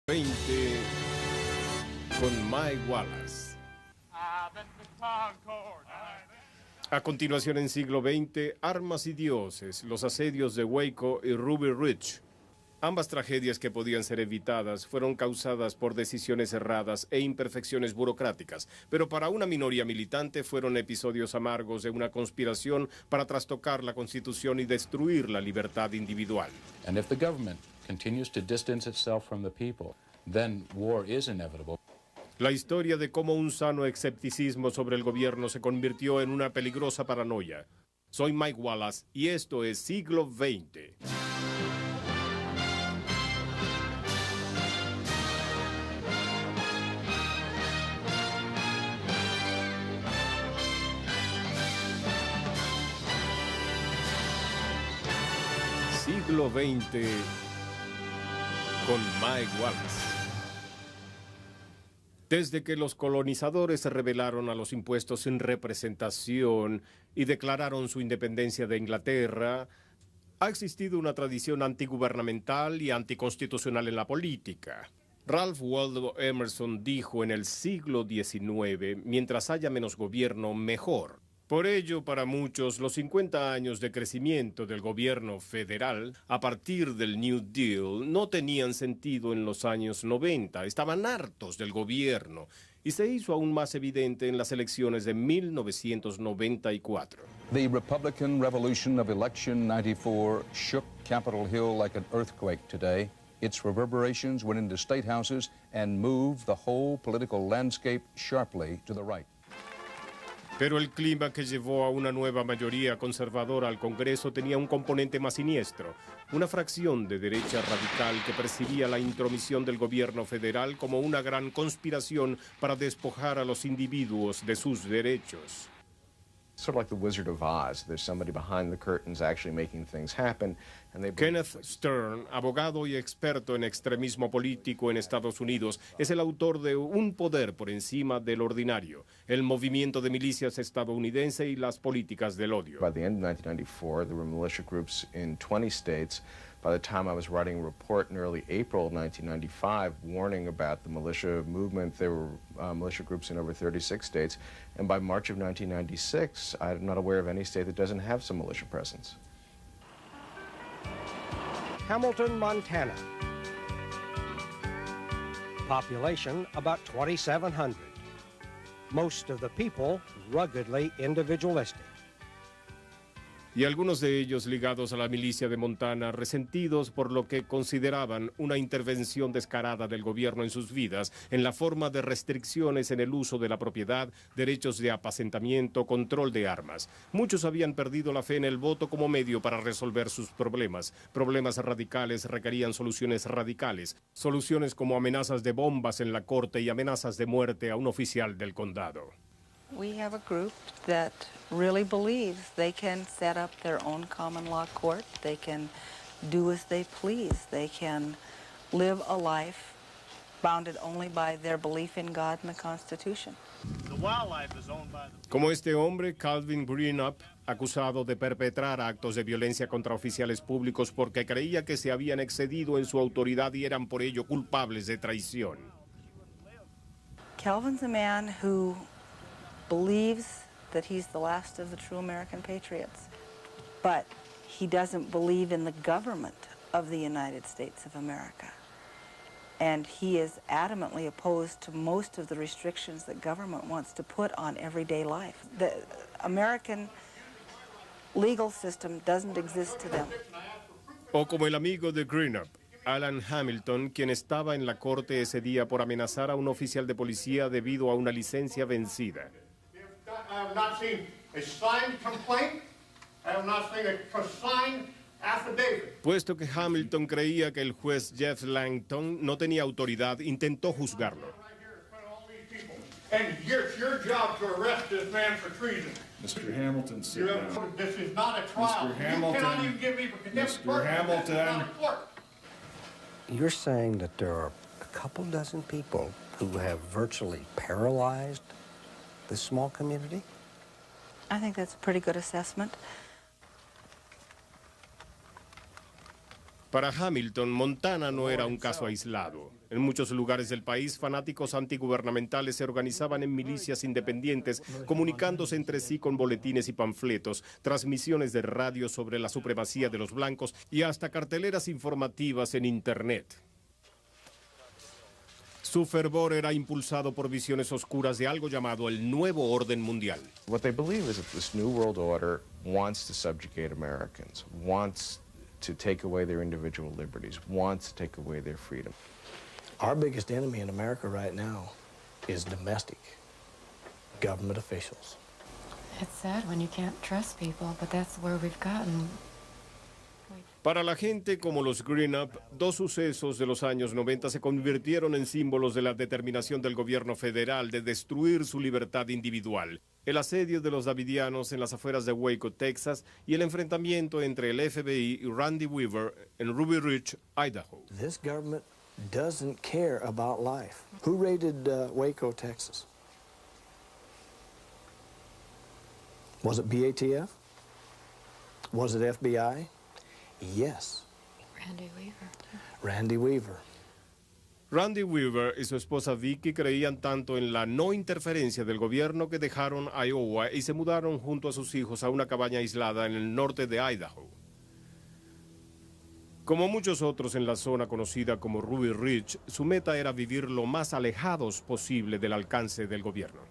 XX con Mike Wallace. A continuación, en siglo XX, Armas y Dioses, los asedios de Waco y Ruby Ridge. Ambas tragedias, que podían ser evitadas, fueron causadas por decisiones erradas e imperfecciones burocráticas, pero para una minoría militante fueron episodios amargos de una conspiración para trastocar la Constitución y destruir la libertad individual. And if the government continues to distance itself from the people, then war is inevitable. La historia de cómo un sano escepticismo sobre el gobierno se convirtió en una peligrosa paranoia. Soy Mike Wallace y esto es Siglo XX. Siglo XX con Mike Wallace. Desde que los colonizadores se rebelaron a los impuestos sin representación y declararon su independencia de Inglaterra, ha existido una tradición antigubernamental y anticonstitucional en la política. Ralph Waldo Emerson dijo en el siglo XIX, mientras haya menos gobierno, mejor. Por ello, para muchos, los 50 años de crecimiento del gobierno federal a partir del New Deal no tenían sentido en los años 90. Estaban hartos del gobierno y se hizo aún más evidente en las elecciones de 1994. The Republican Revolution of Election 94 shook Capitol Hill like an earthquake today. Its reverberations went into state houses and moved the whole political landscape sharply to the right. Pero el clima que llevó a una nueva mayoría conservadora al Congreso tenía un componente más siniestro, una fracción de derecha radical que percibía la intromisión del gobierno federal como una gran conspiración para despojar a los individuos de sus derechos. Sort of like the Wizard of Oz. There's somebody behind the curtains actually making things happen. Kenneth Stern, abogado y experto en extremismo político en Estados Unidos, es el autor de Un poder por encima del ordinario, el movimiento de milicias estadounidense y las políticas del odio. By the end of 1994, there were militia groups in 20 states. By the time I was writing a report in early April of 1995 warning about the militia movement, there were militia groups in over 36 states. And by March of 1996, I'm not aware of any state that doesn't have some militia presence. Hamilton, Montana. Population about 2,700. Most of the people ruggedly individualistic. Y algunos de ellos ligados a la milicia de Montana, resentidos por lo que consideraban una intervención descarada del gobierno en sus vidas, en la forma de restricciones en el uso de la propiedad, derechos de apacentamiento, control de armas. Muchos habían perdido la fe en el voto como medio para resolver sus problemas. Problemas radicales requerían soluciones radicales, soluciones como amenazas de bombas en la corte y amenazas de muerte a un oficial del condado. We have a group that really believes they can set up their own common law court. They can do as they please. They can live a life bounded only by their belief in God and the Constitution. Como este hombre, Calvin Greenup, acusado de perpetrar actos de violencia contra oficiales públicos porque creía que se habían excedido en su autoridad y eran por ello culpables de traición. Calvin's a man who believes that he's the last of the true American patriots, but he doesn't believe in the government of the United States of America. And he is adamantly opposed to most of the restrictions that government wants to put on everyday life. The American legal system doesn't exist to them. O como el amigo de Greenup, Alan Hamilton, quien estaba en la corte ese día por amenazar a un oficial de policía debido a una licencia vencida. I have not seen a signed complaint. I have not seen a signed affidavit. Puesto que Hamilton creía que el juez Jeff Langton no tenía autoridad, intentó juzgarlo. And it's your job to arrest this man for treason. Mr. Hamilton, sit down. This is not a trial. Mr. Hamilton, you cannot even give me Mr. Hamilton. You're saying that there are a couple dozen people who have virtually paralyzed this small community? I think that's a pretty good assessment. Para Hamilton, Montana no era un caso aislado. En muchos lugares del país, fanáticos antigubernamentales se organizaban en milicias independientes, comunicándose entre sí con boletines y panfletos, transmisiones de radio sobre la supremacía de los blancos y hasta carteleras informativas en Internet. Su fervor era impulsado por visiones oscuras de algo llamado el Nuevo Orden Mundial. What they believe is that this New World Order wants to subjugate Americans, wants to take away their individual liberties, wants to take away their freedom. Our biggest enemy in America right now is domestic government officials. It's sad when you can't trust people, but that's where we've gotten. Para la gente como los Green Up, dos sucesos de los años 90 se convirtieron en símbolos de la determinación del gobierno federal de destruir su libertad individual. El asedio de los davidianos en las afueras de Waco, Texas, y el enfrentamiento entre el FBI y Randy Weaver en Ruby Ridge, Idaho. This government doesn't care about life. Who raided Waco, Texas? Was it BATF? Was it FBI? Yes. Randy Weaver. Randy Weaver. Randy Weaver y su esposa Vicky creían tanto en la no interferencia del gobierno que dejaron Iowa y se mudaron junto a sus hijos a una cabaña aislada en el norte de Idaho. Como muchos otros en la zona conocida como Ruby Ridge, su meta era vivir lo más alejados posible del alcance del gobierno.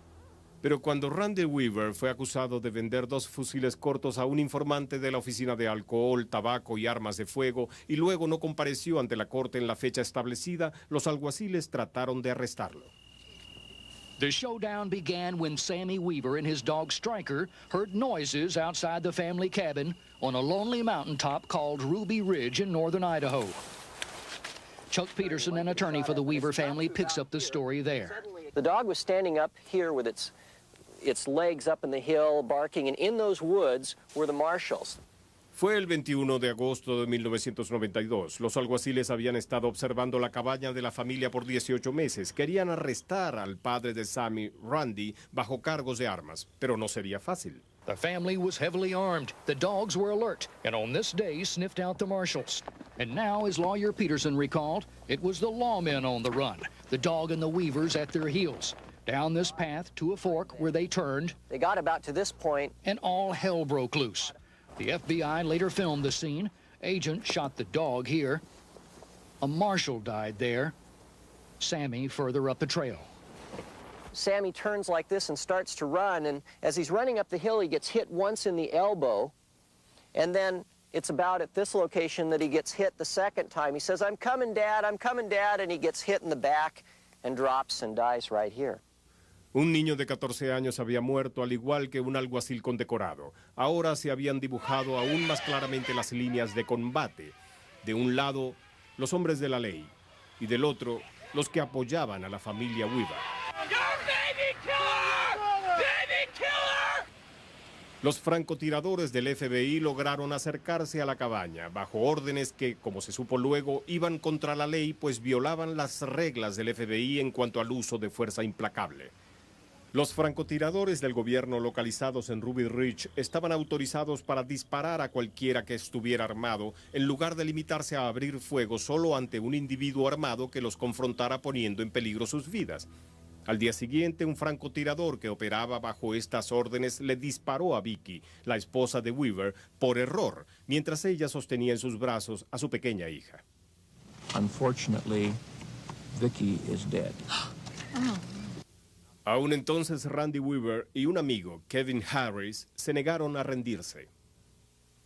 Pero cuando Randy Weaver fue acusado de vender 2 fusiles cortos a un informante de la Oficina de Alcohol, Tabaco y Armas de Fuego y luego no compareció ante la corte en la fecha establecida, los alguaciles trataron de arrestarlo. The showdown began when Sammy Weaver and his dog Striker heard noises outside the family cabin on a lonely mountaintop called Ruby Ridge in northern Idaho. Chuck Peterson, an attorney for the Weaver family, picks up the story there. The dog was standing up here with its legs up in the hill, barking, and in those woods were the marshals. Fue el 21 de agosto de 1992. Los alguaciles habían estado observando la cabaña de la familia por 18 meses. Querían arrestar al padre de Sammy, Randy, bajo cargos de armas, pero no sería fácil. The family was heavily armed. The dogs were alert, and on this day sniffed out the marshals. And now, as lawyer Peterson recalled, it was the lawmen on the run, the dog and the Weavers at their heels. Down this path to a fork where they turned. They got about to this point, and all hell broke loose. The FBI later filmed the scene. Agent shot the dog here. A marshal died there. Sammy further up the trail. Sammy turns like this and starts to run, and as he's running up the hill, he gets hit once in the elbow, and then it's about at this location that he gets hit the second time. He says, I'm coming, Dad, and he gets hit in the back and drops and dies right here. Un niño de 14 años había muerto, al igual que un alguacil condecorado. Ahora se habían dibujado aún más claramente las líneas de combate. De un lado, los hombres de la ley, y del otro, los que apoyaban a la familia Weaver. Los francotiradores del FBI lograron acercarse a la cabaña, bajo órdenes que, como se supo luego, iban contra la ley, pues violaban las reglas del FBI en cuanto al uso de fuerza implacable. Los francotiradores del gobierno localizados en Ruby Ridge estaban autorizados para disparar a cualquiera que estuviera armado, en lugar de limitarse a abrir fuego solo ante un individuo armado que los confrontara poniendo en peligro sus vidas. Al día siguiente, un francotirador que operaba bajo estas órdenes le disparó a Vicky, la esposa de Weaver, por error, mientras ella sostenía en sus brazos a su pequeña hija. Unfortunately, Vicky is dead. Aún entonces, Randy Weaver y un amigo, Kevin Harris, se negaron a rendirse.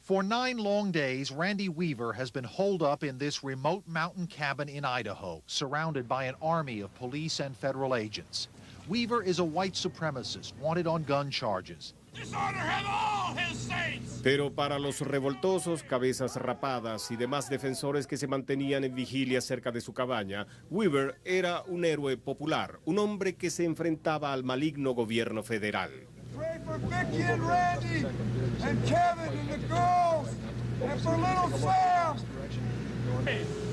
For 9 long days, Randy Weaver has been holed up in this remote mountain cabin in Idaho, surrounded by an army of police and federal agents. Weaver is a white supremacist, wanted on gun charges. Disorder have all his saints! Pero para los revoltosos, cabezas rapadas y demás defensores que se mantenían en vigilia cerca de su cabaña, Weaver era un héroe popular, un hombre que se enfrentaba al maligno gobierno federal. Pray for Vicky and Randy and Kevin and the girls and for little Sam.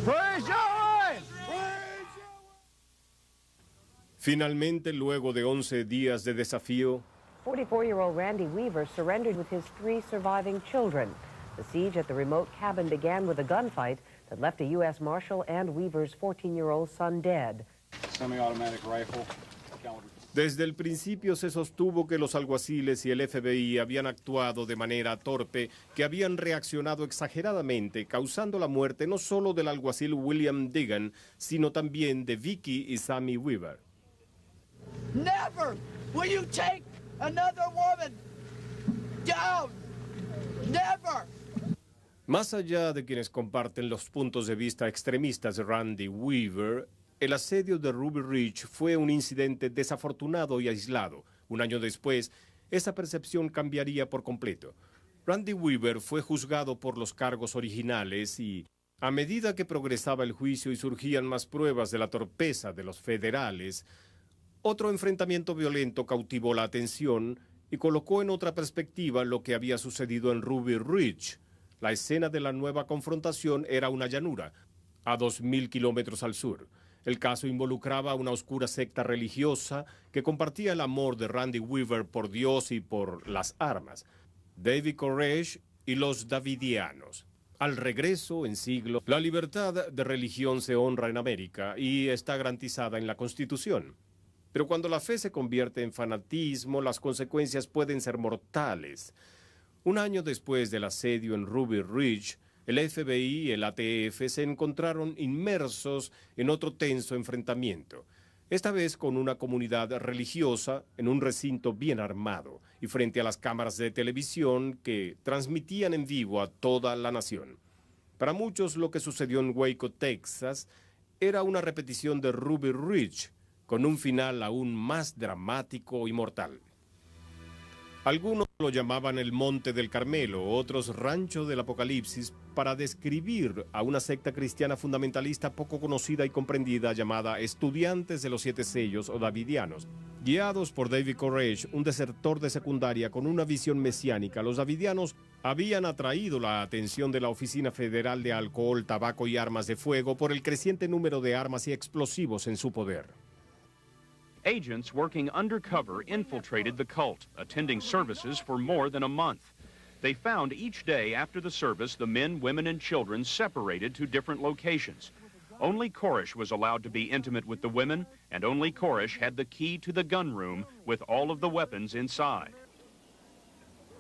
Praise Yahweh! Finalmente, luego de 11 días de desafío, 44-year-old Randy Weaver surrendered with his 3 surviving children. The siege at the remote cabin began with a gunfight that left a U.S. Marshal and Weaver's 14-year-old son dead. Semi-automatic rifle. Desde el principio se sostuvo que los alguaciles y el FBI habían actuado de manera torpe, que habían reaccionado exageradamente, causando la muerte no solo del alguacil William Degan, sino también de Vicky y Sammy Weaver. Never will you take another woman down. Never. Más allá de quienes comparten los puntos de vista extremistas de Randy Weaver, el asedio de Ruby Ridge fue un incidente desafortunado y aislado. Un año después, esa percepción cambiaría por completo. Randy Weaver fue juzgado por los cargos originales y, a medida que progresaba el juicio y surgían más pruebas de la torpeza de los federales, otro enfrentamiento violento cautivó la atención y colocó en otra perspectiva lo que había sucedido en Ruby Ridge. La escena de la nueva confrontación era una llanura, a 2.000 kilómetros al sur. El caso involucraba a una oscura secta religiosa que compartía el amor de Randy Weaver por Dios y por las armas, David Koresh y los Davidianos. Al regreso, en siglo, la libertad de religión se honra en América y está garantizada en la Constitución. Pero cuando la fe se convierte en fanatismo, las consecuencias pueden ser mortales. Un año después del asedio en Ruby Ridge, el FBI y el ATF se encontraron inmersos en otro tenso enfrentamiento, esta vez con una comunidad religiosa en un recinto bien armado y frente a las cámaras de televisión que transmitían en vivo a toda la nación. Para muchos, lo que sucedió en Waco, Texas, era una repetición de Ruby Ridge, con un final aún más dramático y mortal. Algunos lo llamaban el Monte del Carmelo, otros Rancho del Apocalipsis, para describir a una secta cristiana fundamentalista poco conocida y comprendida llamada Estudiantes de los Siete Sellos o Davidianos. Guiados por David Koresh, un desertor de secundaria con una visión mesiánica, los Davidianos habían atraído la atención de la Oficina Federal de Alcohol, Tabaco y Armas de Fuego por el creciente número de armas y explosivos en su poder. Agents working undercover infiltrated the cult, attending services for more than a month. They found each day after the service the men, women, and children separated to different locations. Only Koresh was allowed to be intimate with the women, and only Koresh had the key to the gun room with all of the weapons inside.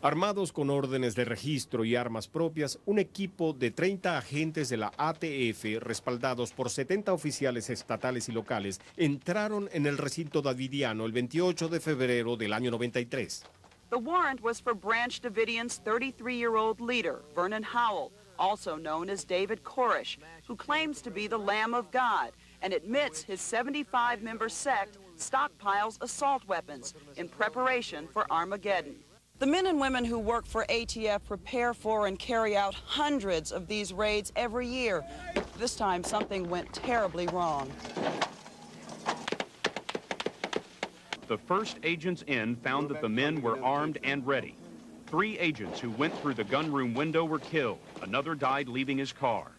Armados con órdenes de registro y armas propias, un equipo de 30 agentes de la ATF, respaldados por 70 oficiales estatales y locales, entraron en el recinto davidiano el 28 de febrero del año 93. The warrant was for Branch Davidian's 33-year-old leader, Vernon Howell, also known as David Koresh, who claims to be the Lamb of God and admits his 75-member sect stockpiles assault weapons in preparation for Armageddon. The men and women who work for ATF prepare for and carry out hundreds of these raids every year. This time, something went terribly wrong. The first agents in found that the men were armed and ready. 3 agents who went through the gunroom window were killed. Another died leaving his car.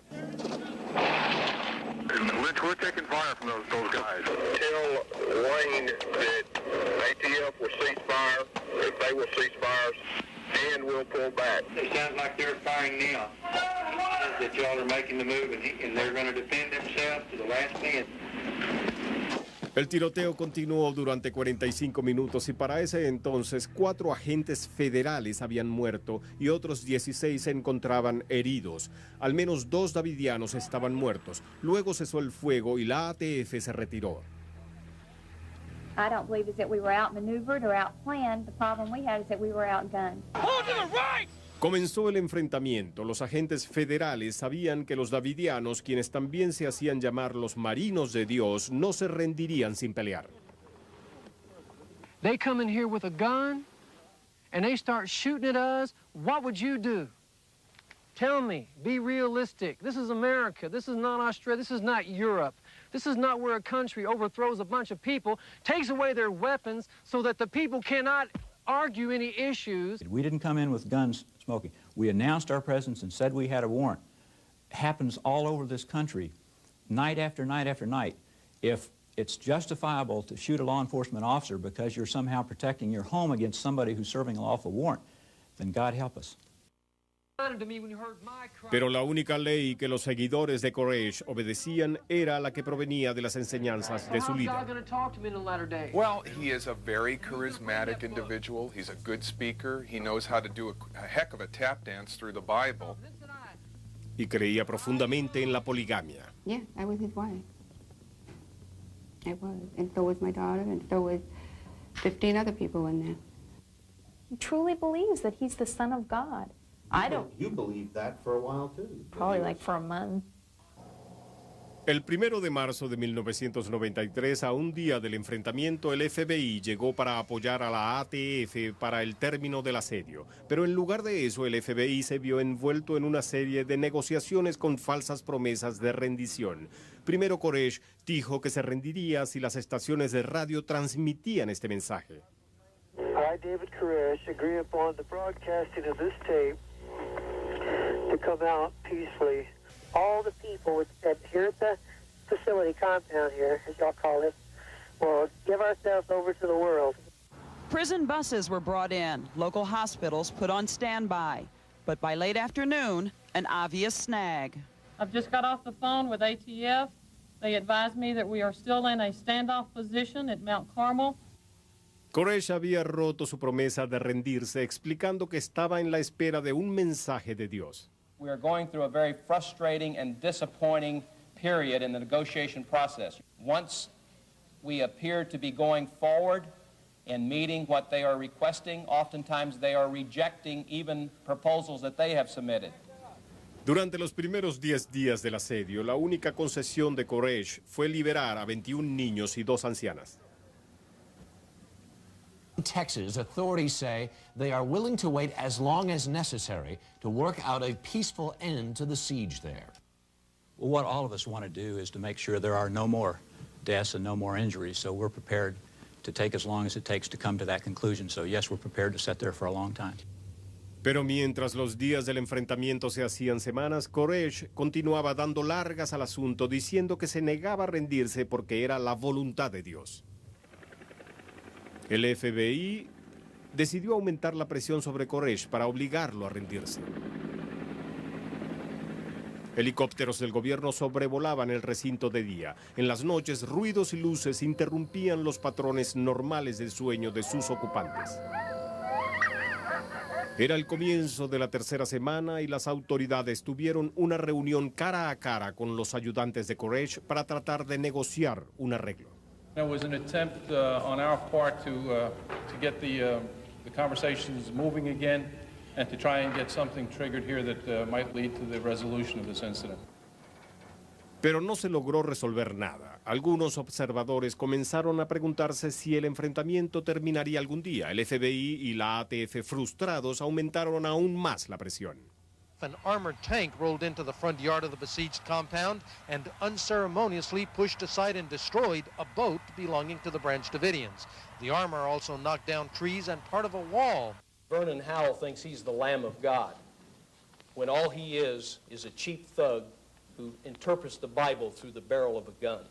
Lynch, we're taking fire from those guys. Tell Wayne that ATF will cease fire, if they will cease fires, and we'll pull back. It sounds like they're firing now. That y'all are making the move, and they're going to defend themselves to the last man. El tiroteo continuó durante 45 minutos y para ese entonces 4 agentes federales habían muerto y otros 16 se encontraban heridos. Al menos 2 davidianos estaban muertos. Luego cesó el fuego y la ATF se retiró. I don't believe it's that we were outmaneuvered or outplanned. The problem we had is that we were outgunned. Hold to the right! Comenzó el enfrentamiento. Los agentes federales sabían que los davidianos, quienes también se hacían llamar los marinos de Dios, no se rendirían sin pelear. They come in here with a gun and they start shooting at us. What would you do? Tell me, be realistic. This is America. This is not Australia. This is not Europe. This is not where a country overthrows a bunch of people, takes away their weapons so that the people cannot argue any issues. We didn't come in with guns smoking. We announced our presence and said we had a warrant. It happens all over this country, night after night after night. If it's justifiable to shoot a law enforcement officer because you're somehow protecting your home against somebody who's serving a lawful warrant, then God help us. Pero la única ley que los seguidores de Koresh obedecían era la que provenía de las enseñanzas de su líder. Well, he is a very charismatic individual. He's a good speaker. He knows how to do a heck of a tap dance through the Bible. Y creía profundamente en la poligamia. Yeah, I was his wife. I was. And so was my daughter, and so was 15 other people in there. He truly believes that he's the Son of God. I don't. You believed that for a while, too. Probably like for a month. El 1 de marzo de 1993, a un día del enfrentamiento, el FBI llegó para apoyar a la ATF para el término del asedio. Pero en lugar de eso, el FBI se vio envuelto en una serie de negociaciones con falsas promesas de rendición. Primero, Koresh dijo que se rendiría si las estaciones de radio transmitían este mensaje. I, David Koresh, agree upon the broadcasting of this tape to come out peacefully. All the people here at the facility compound here, as y'all call it, will give ourselves over to the world. Prison buses were brought in, local hospitals put on standby. But by late afternoon, an obvious snag. I've just got off the phone with ATF. They advised me that we are still in a standoff position at Mount Carmel. Koresh había roto su promesa de rendirse, explicando que estaba en la espera de un mensaje de Dios. We are going through a very frustrating and disappointing period in the negotiation process. Once we appear to be going forward and meeting what they are requesting, oftentimes they are rejecting even proposals that they have submitted. Durante los primeros 10 días del asedio, la única concesión de Koresh fue liberar a 21 niños y 2 ancianas. In Texas, authorities say they are willing to wait as long as necessary to work out a peaceful end to the siege there. Well, what all of us want to do is to make sure there are no more deaths and no more injuries, so we're prepared to take as long as it takes to come to that conclusion. So yes, we're prepared to sit there for a long time. Pero mientras los días del enfrentamiento se hacían semanas, Koresh continuaba dando largas al asunto, diciendo que se negaba a rendirse porque era la voluntad de Dios. El FBI decidió aumentar la presión sobre Koresh para obligarlo a rendirse. Helicópteros del gobierno sobrevolaban el recinto de día. En las noches, ruidos y luces interrumpían los patrones normales del sueño de sus ocupantes. Era el comienzo de la tercera semana y las autoridades tuvieron una reunión cara a cara con los ayudantes de Koresh para tratar de negociar un arreglo. It was an attempt on our part to get the conversations moving again and to try and get something triggered here that might lead to the resolution of this incident. Pero no se logró resolver nada. Algunos observadores comenzaron a preguntarse si el enfrentamiento terminaría algún día. El FBI y la ATF, frustrados, aumentaron aún más la presión. An armored tank rolled into the front yard of the besieged compound and unceremoniously pushed aside and destroyed a boat belonging to the Branch Davidians. The armor also knocked down trees and part of a wall. Vernon Howell thinks he's the Lamb of God, when all he is a cheap thug who interprets the Bible through the barrel of a gun.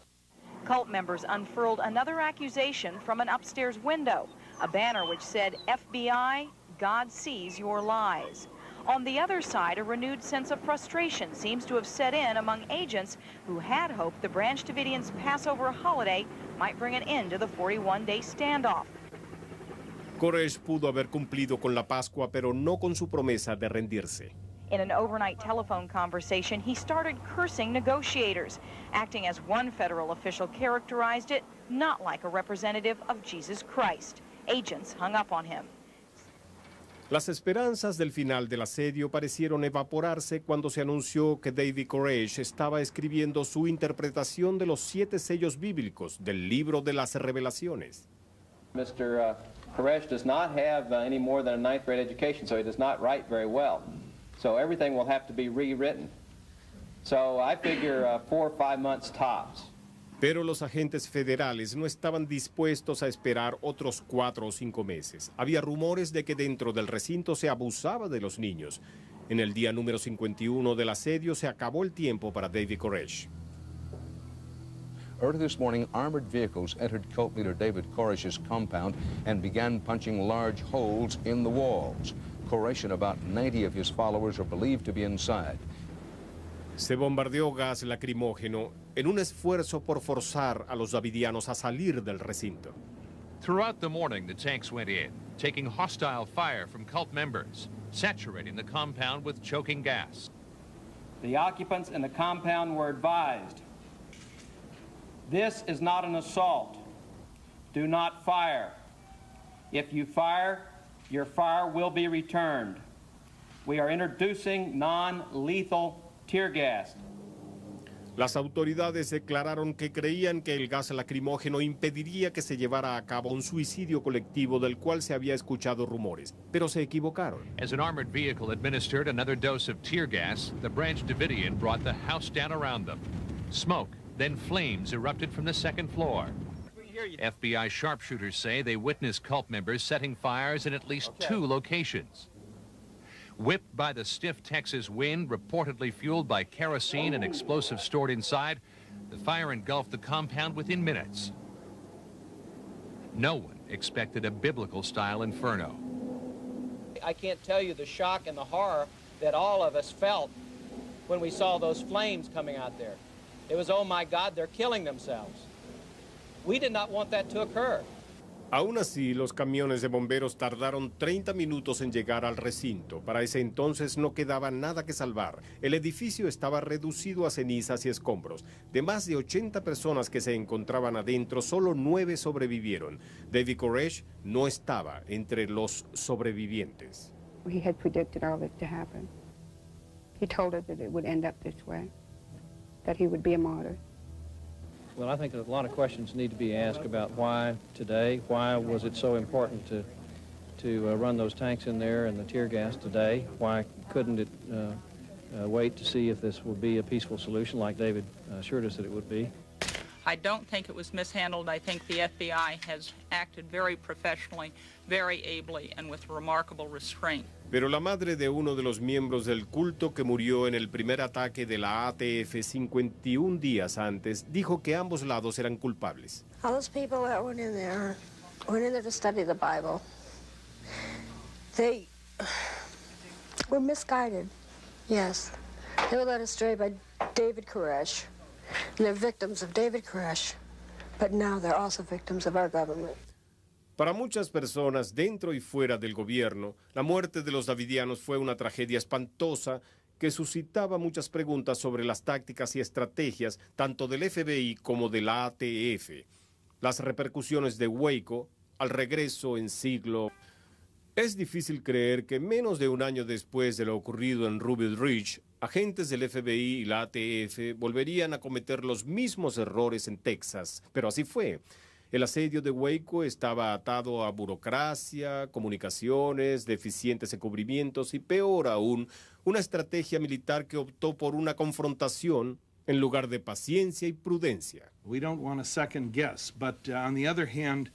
Cult members unfurled another accusation from an upstairs window, a banner which said, FBI, God sees your lies. On the other side, a renewed sense of frustration seems to have set in among agents who had hoped the Branch Davidians' Passover holiday might bring an end to the 41-day standoff. Koresh pudo haber cumplido con la Pascua, pero no con su promesa de rendirse. In an overnight telephone conversation, he started cursing negotiators, acting as one federal official characterized it, not like a representative of Jesus Christ. Agents hung up on him. Las esperanzas del final del asedio parecieron evaporarse cuando se anunció que David Koresh estaba escribiendo su interpretación de los 7 sellos bíblicos del libro de las revelaciones. Mr. Koresh does not have any more than a 9th grade education, so he does not write very well. So everything will have to be rewritten. So I figure 4 or 5 months tops. Pero los agentes federales no estaban dispuestos a esperar otros 4 o 5 meses. Había rumores de que dentro del recinto se abusaba de los niños. En el día número 51 del asedio se acabó el tiempo para David Koresh. Early this morning, armored vehicles entered cult leader David Koresh's compound and began punching large holes in the walls. Koresh and about 90 of his followers are believed to be inside. Se bombardeó gas lacrimógeno en un esfuerzo por forzar a los davidianos a salir del recinto. Throughout the morning, the tanks went in, taking hostile fire from cult members, saturating the compound with choking gas. The occupants in the compound were advised, this is not an assault. Do not fire. If you fire, your fire will be returned. We are introducing non-lethal tear gas. Las autoridades declararon que creían que el gas lacrimógeno impediría que se llevara a cabo un suicidio colectivo del cual se había escuchado rumores, pero se equivocaron. As an armored vehicle administered another dose of tear gas, the Branch Davidian brought the house down around them. Smoke, then flames erupted from the second floor. FBI sharpshooters say they witnessed cult members setting fires in at least 2 locations. Whipped by the stiff Texas wind, reportedly fueled by kerosene and explosives stored inside, the fire engulfed the compound within minutes. No one expected a biblical-style inferno. I can't tell you the shock and the horror that all of us felt when we saw those flames coming out there. It was, oh my God, they're killing themselves. We did not want that to occur. Aún así, los camiones de bomberos tardaron 30 minutos en llegar al recinto. Para ese entonces no quedaba nada que salvar. El edificio estaba reducido a cenizas y escombros. De más de 80 personas que se encontraban adentro, solo 9 sobrevivieron. David Koresh no estaba entre los sobrevivientes. He had predicted all this to happen. He told us that it would end up this way, that he would be a martyr. Well, I think a lot of questions need to be asked about why today, why was it so important to run those tanks in there and the tear gas today? Why couldn't it wait to see if this would be a peaceful solution like David assured us that it would be? I don't think it was mishandled. I think the FBI has acted very professionally, very ably, and with remarkable restraint. Pero la madre de uno de los miembros del culto que murió en el primer ataque de la ATF 51 días antes dijo que ambos lados eran culpables. All those people that went in there to study the Bible. They were misguided. Yes, they were led astray by David Koresh. And they're victims of David Koresh, but now they're also victims of our government. Para muchas personas dentro y fuera del gobierno, la muerte de los davidianos fue una tragedia espantosa que suscitaba muchas preguntas sobre las tácticas y estrategias tanto del FBI como de la ATF. Las repercusiones de Waco al regreso en siglo. Es difícil creer que menos de un año después de lo ocurrido en Ruby Ridge, agentes del FBI y la ATF volverían a cometer los mismos errores en Texas, pero así fue. El asedio de Waco estaba atado a burocracia, comunicaciones, deficientes encubrimientos y, peor aún, una estrategia militar que optó por una confrontación en lugar de paciencia y prudencia. We don't want to second guess, but on the other hand,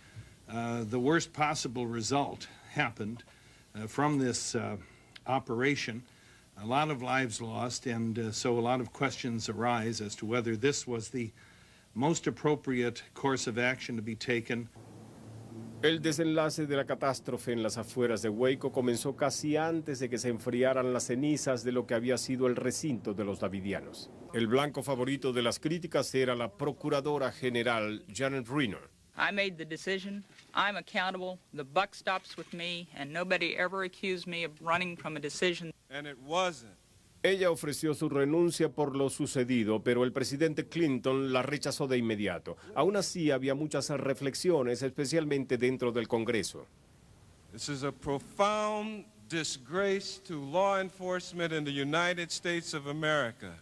the worst possible result happened from this operation. A lot of lives lost, and so a lot of questions arise as to whether this was the most appropriate course of action to be taken. El desenlace de la catástrofe en las afueras de Waco comenzó casi antes de que se enfriaran las cenizas de lo que había sido el recinto de los davidianos. El blanco favorito de las críticas era la procuradora general Janet Reno. I made the decision. I'm accountable. The buck stops with me, and nobody ever accused me of running from a decision. And it wasn't. Ella ofreció su renuncia por lo sucedido, pero el presidente Clinton la rechazó de inmediato. Aún así, había muchas reflexiones, especialmente dentro del Congreso. This is a profound disgrace to law enforcement in the United States of America.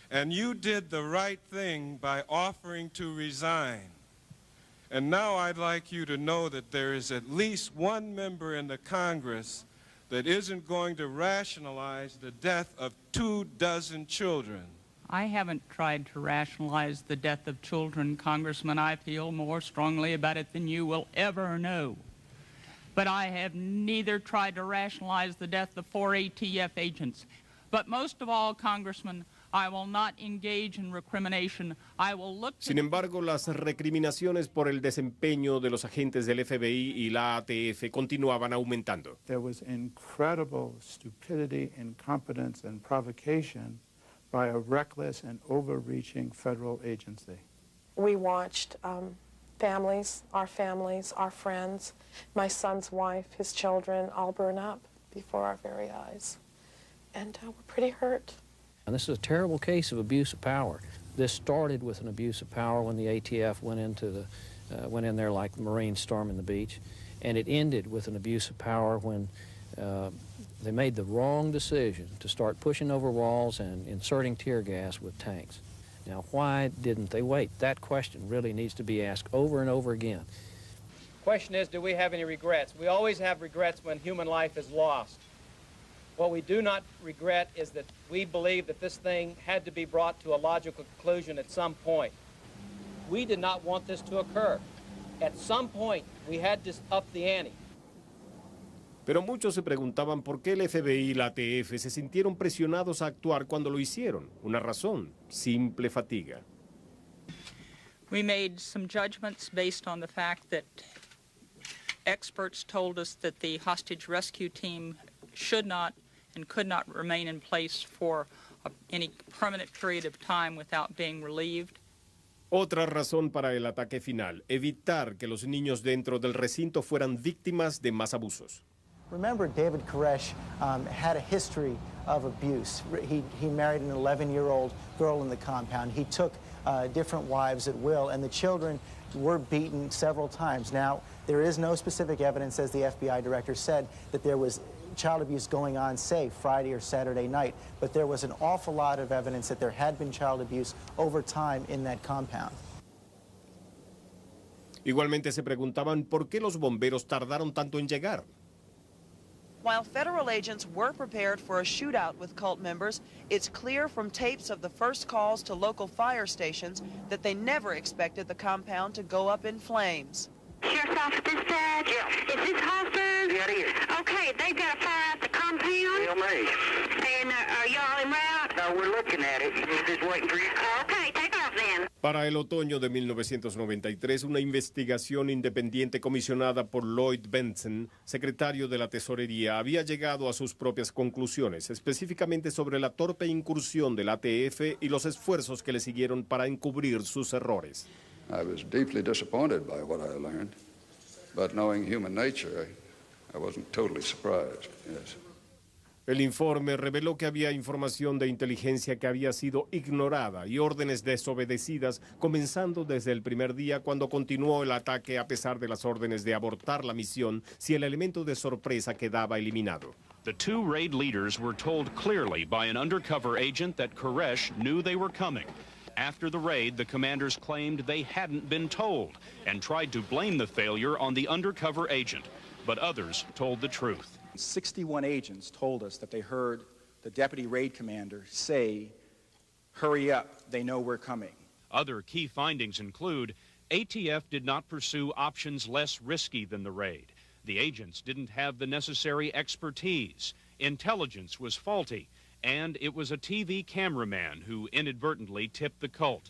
And you did the right thing by offering to resign. And now I'd like you to know that there is at least one member in the Congress that isn't going to rationalize the death of 24 children. I haven't tried to rationalize the death of children, Congressman. I feel more strongly about it than you will ever know. But I have neither tried to rationalize the death of 4 ATF agents. But most of all, Congressman, I will not engage in recrimination. I will look to Sin embargo, las recriminaciones por el desempeño de los agentes del FBI y la ATF continuaban aumentando. There was incredible stupidity, incompetence, and provocation by a reckless and overreaching federal agency. We watched families, our friends, my son's wife, his children, all burn up before our very eyes. And we're pretty hurt. And this is a terrible case of abuse of power. This started with an abuse of power when the ATF went in there like the Marines storming the beach, and it ended with an abuse of power when they made the wrong decision to start pushing over walls and inserting tear gas with tanks. Now, why didn't they wait? That question really needs to be asked over and over again. The question is, do we have any regrets? We always have regrets when human life is lost. What we do not regret is that we believe that this thing had to be brought to a logical conclusion at some point. We did not want this to occur. At some point, we had to up the ante. Pero muchos se preguntaban por qué el FBI y la ATF se sintieron presionados a actuar cuando lo hicieron. Una razón, simple fatiga. We made some judgments based on the fact that experts told us that the hostage rescue team should not and could not remain in place for any permanent period of time without being relieved. Otra razón para el ataque final, evitar que los niños dentro del recinto fueran víctimas de más abusos. Remember, David Koresh had a history of abuse. He married an 11-year-old girl in the compound. He took different wives at will, and the children were beaten several times. Now, there is no specific evidence, as the FBI director said, that there was child abuse going on, say, Friday or Saturday night, but there was an awful lot of evidence that there had been child abuse over time in that compound. Igualmente se preguntaban por qué los bomberos tardaron tanto en llegar. While federal agents were prepared for a shootout with cult members, it's clear from tapes of the first calls to local fire stations that they never expected the compound to go up in flames. Sheriff's Office Dispatch? Yeah. Is this Halston? Yeah, it is. Okay, they've got a fire at the compound? Tell me. And are y'all en route? No, we're looking at it. We're just waiting for you. Okay, take off then. Para el otoño de 1993, una investigación independiente comisionada por Lloyd Bentsen, secretario de la Tesorería, había llegado a sus propias conclusiones, específicamente sobre la torpe incursión del ATF y los esfuerzos que le siguieron para encubrir sus errores. I was deeply disappointed by what I learned, but knowing human nature, I wasn't totally surprised, yes. El informe reveló que había información de inteligencia que había sido ignorada y órdenes desobedecidas, comenzando desde el primer día cuando continuó el ataque a pesar de las órdenes de abortar la misión si el elemento de sorpresa quedaba eliminado. The two raid leaders were told clearly by an undercover agent that Koresh knew they were coming. After the raid, the commanders claimed they hadn't been told and tried to blame the failure on the undercover agent, but others told the truth. 61 agents told us that they heard the deputy raid commander say, "Hurry up, they know we're coming." Other key findings include ATF did not pursue options less risky than the raid. The agents didn't have the necessary expertise. Intelligence was faulty. And it was a TV cameraman who inadvertently tipped the cult.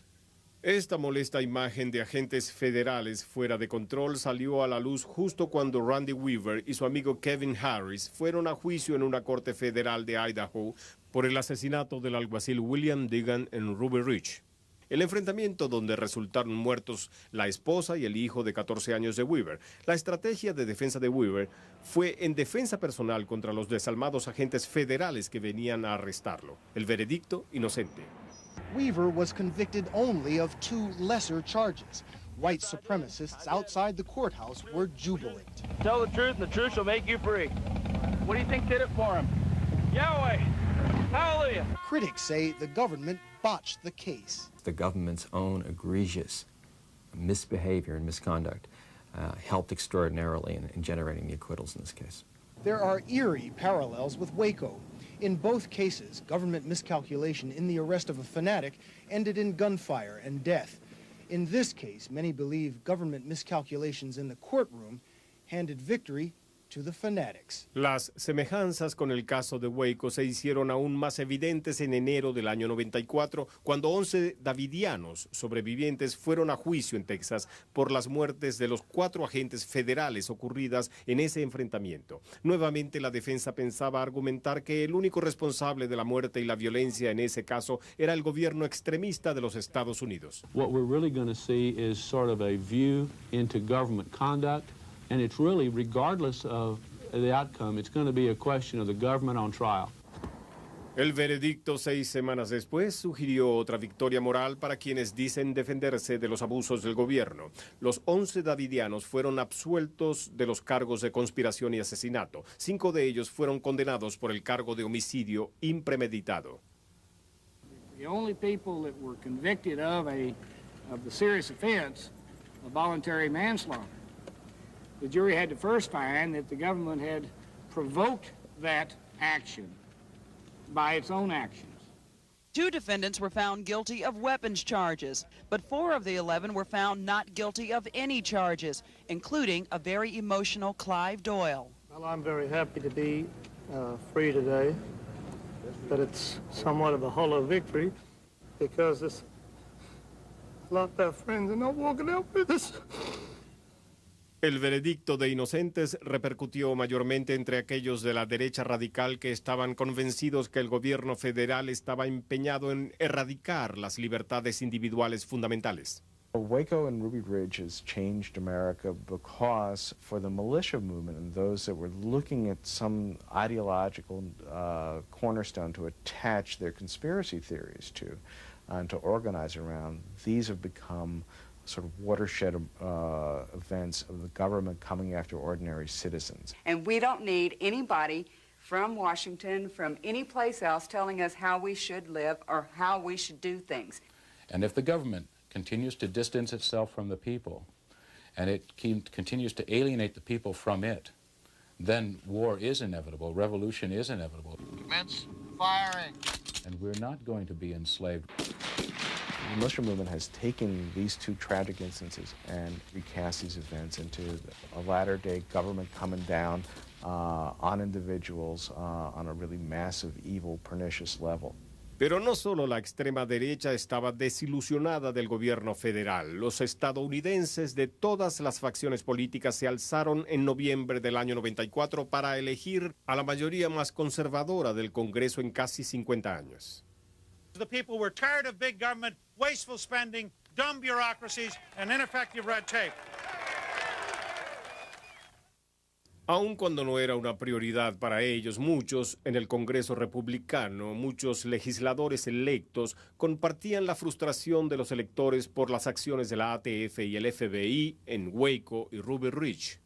Esta molesta imagen de agentes federales fuera de control salió a la luz justo cuando Randy Weaver y su amigo Kevin Harris fueron a juicio en una corte federal de Idaho por el asesinato del alguacil William Deegan en Ruby Ridge. El enfrentamiento donde resultaron muertos la esposa y el hijo de 14 años de Weaver. La estrategia de defensa de Weaver fue en defensa personal contra los desalmados agentes federales que venían a arrestarlo. El veredicto, inocente. Weaver was convicted only of 2 lesser charges. White supremacists outside the courthouse were jubilant. Tell the truth and the truth shall make you free. What do you think did it for him? Yahweh! Hallelujah! Critics say the government botched the case. The government's own egregious misbehavior and misconduct helped extraordinarily in generating the acquittals in this case. There are eerie parallels with Waco. In both cases, government miscalculation in the arrest of a fanatic ended in gunfire and death. In this case, many believe government miscalculations in the courtroom handed victory to the fanatics. Las semejanzas con el caso de Waco se hicieron aún más evidentes en enero del año 94, cuando 11 davidianos sobrevivientes fueron a juicio en Texas por las muertes de los 4 agentes federales ocurridas en ese enfrentamiento. Nuevamente, la defensa pensaba argumentar que el único responsable de la muerte y la violencia en ese caso era el gobierno extremista de los Estados Unidos. What we're really going to see is sort of a view into government conduct. And it's really, regardless of the outcome, it's going to be a question of the government on trial. El veredicto 6 semanas después sugirió otra victoria moral para quienes dicen defenderse de los abusos del gobierno. Los 11 davidianos fueron absueltos de los cargos de conspiración y asesinato. 5 de ellos fueron condenados por el cargo de homicidio impremeditado. The only people that were convicted of the serious offense of voluntary manslaughter. The jury had to first find that the government had provoked that action by its own actions. 2 defendants were found guilty of weapons charges, but 4 of the 11 were found not guilty of any charges, including a very emotional Clive Doyle. Well, I'm very happy to be free today, but it's somewhat of a hollow victory because this lot of our friends are not walking out with us. El veredicto de inocentes repercutió mayormente entre aquellos de la derecha radical que estaban convencidos que el gobierno federal estaba empeñado en erradicar las libertades individuales fundamentales. Waco and Ruby Ridge has changed America because for the militia movement and those that were looking at some ideological cornerstone to attach their conspiracy theories to and to organize around, these have become sort of watershed events of the government coming after ordinary citizens. And we don't need anybody from Washington, from any place else, telling us how we should live or how we should do things. And if the government continues to distance itself from the people, and it continues to alienate the people from it, then war is inevitable, revolution is inevitable. Commence firing. And we're not going to be enslaved. The militia movement has taken these 2 tragic instances and recast these events into a latter-day government coming down on individuals on a really massive, evil, pernicious level. Pero no solo la extrema derecha estaba desilusionada del gobierno federal. Los estadounidenses de todas las facciones políticas se alzaron en noviembre del año 94 para elegir a la mayoría más conservadora del Congreso en casi 50 años. The people were tired of big government, wasteful spending, dumb bureaucracies, and ineffective red tape. Aun cuando no era una prioridad para ellos, muchos en el Congreso republicano, muchos legisladores electos, compartían la frustración de los electores por las acciones de la ATF y el FBI en Waco y Ruby Ridge.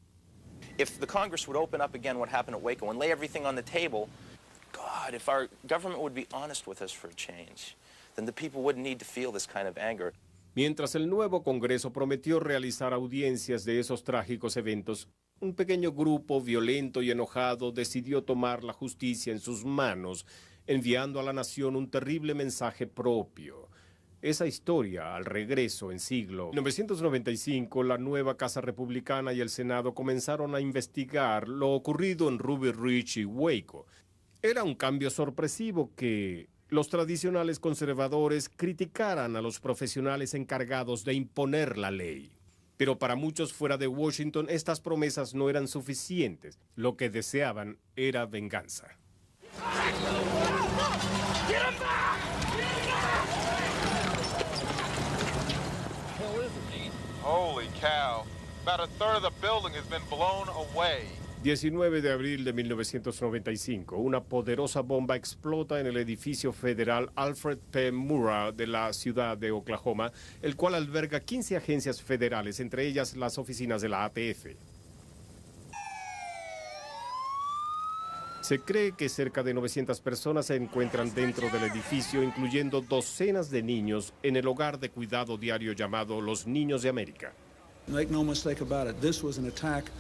If the Congress would open up again what happened at Waco and lay everything on the table, God, if our government would be honest with us for a change, then the people wouldn't need to feel this kind of anger. Mientras el nuevo Congreso prometió realizar audiencias de esos trágicos eventos, un pequeño grupo violento y enojado decidió tomar la justicia en sus manos, enviando a la nación un terrible mensaje propio. Esa historia, al regreso en siglo 1995, la nueva Casa Republicana y el Senado comenzaron a investigar lo ocurrido en Ruby Ridge y Waco. Era un cambio sorpresivo que los tradicionales conservadores criticaran a los profesionales encargados de imponer la ley. Pero para muchos fuera de Washington, estas promesas no eran suficientes. Lo que deseaban era venganza. Holy cow. About a third of the building has been blown away. 19 de abril de 1995, una poderosa bomba explota en el edificio federal Alfred P. Murrah de la ciudad de Oklahoma, el cual alberga 15 agencias federales, entre ellas las oficinas de la ATF. Se cree que cerca de 900 personas se encuentran dentro del edificio, incluyendo docenas de niños en el hogar de cuidado diario llamado Los Niños de América. Make no mistake about it, this was an attack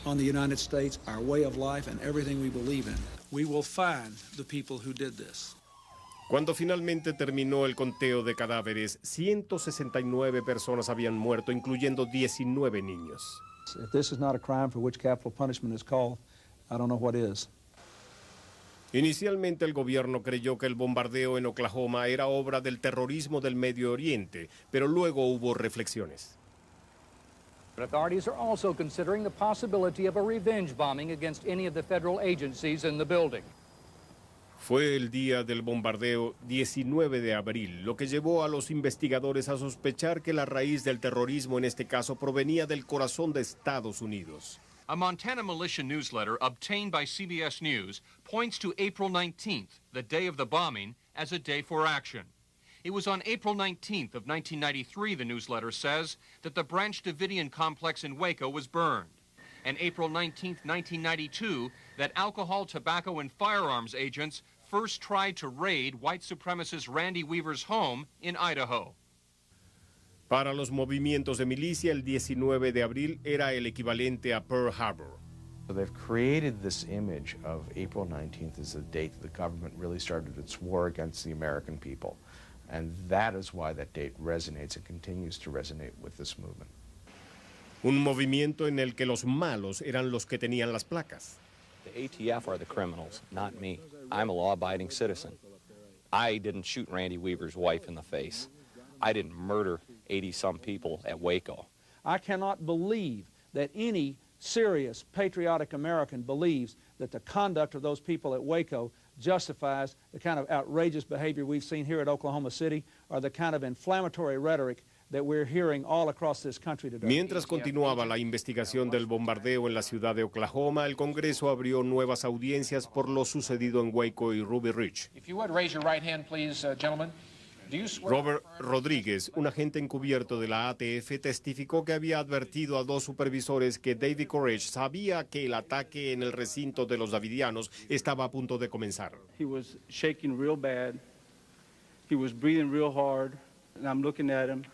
on the United States, our way of life, and everything we believe in. We will find the people who did this. Cuando finalmente terminó el conteo de cadáveres, 169 personas habían muerto, incluyendo 19 niños. If this is not a crime for which capital punishment is called, I don't know what is. Inicialmente el gobierno creyó que el bombardeo en Oklahoma era obra del terrorismo del Medio Oriente, pero luego hubo reflexiones. But authorities are also considering the possibility of a revenge bombing against any of the federal agencies in the building. Fue el día del bombardeo 19 de abril, lo que llevó a los investigadores a sospechar que la raíz del terrorismo en este caso provenía del corazón de Estados Unidos. A Montana militia newsletter obtained by CBS News points to April 19th, the day of the bombing, as a day for action. It was on April 19th of 1993, the newsletter says, that the Branch Davidian complex in Waco was burned. And April 19th, 1992, that alcohol, tobacco, and firearms agents first tried to raid white supremacist Randy Weaver's home in Idaho. Para los movimientos de milicia, el 19 de abril era el equivalente a Pearl Harbor. So they've created this image of April 19th as the date that the government really started its war against the American people. And that is why that date resonates and continues to resonate with this movement. Un movimiento en el que los malos eran los que tenían las placas. The ATF are the criminals, not me. I'm a law-abiding citizen. I didn't shoot Randy Weaver's wife in the face. I didn't murder 80-some people at Waco. I cannot believe that any serious patriotic American believes that the conduct of those people at Waco justifies the kind of outrageous behavior we've seen here at Oklahoma City or the kind of inflammatory rhetoric that we're hearing all across this country today. Mientras continuaba la investigación del bombardeo en la ciudad de Oklahoma, el Congreso abrió nuevas audiencias por lo sucedido en Waco y Ruby Ridge. If you would raise your right hand, please, gentlemen. Robert Rodríguez, un agente encubierto de la ATF, testificó que había advertido a dos supervisores que David Koresh sabía que el ataque en el recinto de los davidianos estaba a punto de comenzar. He was shaking real bad. He was breathing real hard, and I'm looking at him.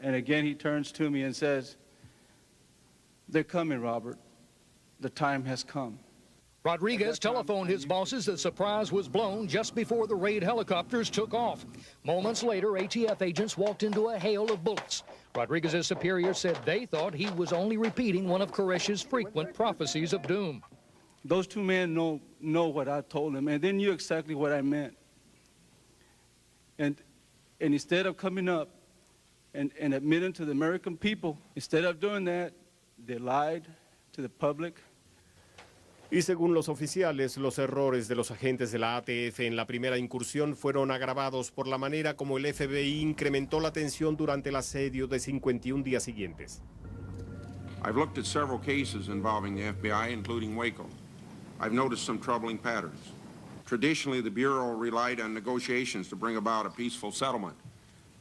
And again, he turns to me and says, "They're coming, Robert. The time has come." Rodriguez telephoned his bosses that surprise was blown just before the raid helicopters took off. Moments later, ATF agents walked into a hail of bullets. Rodriguez's superior said they thought he was only repeating one of Koresh's frequent prophecies of doom. Those two men know what I told them, and they knew exactly what I meant. And instead of coming up and admitting to the American people, instead of doing that, they lied to the public. Y según los oficiales, los errores de los agentes de la ATF en la primera incursión fueron agravados por la manera como el FBI incrementó la tensión durante el asedio de 51 días siguientes. I've looked at several cases involving the FBI, including Waco. I've noticed some troubling patterns. Traditionally, the Bureau relied on negotiations to bring about a peaceful settlement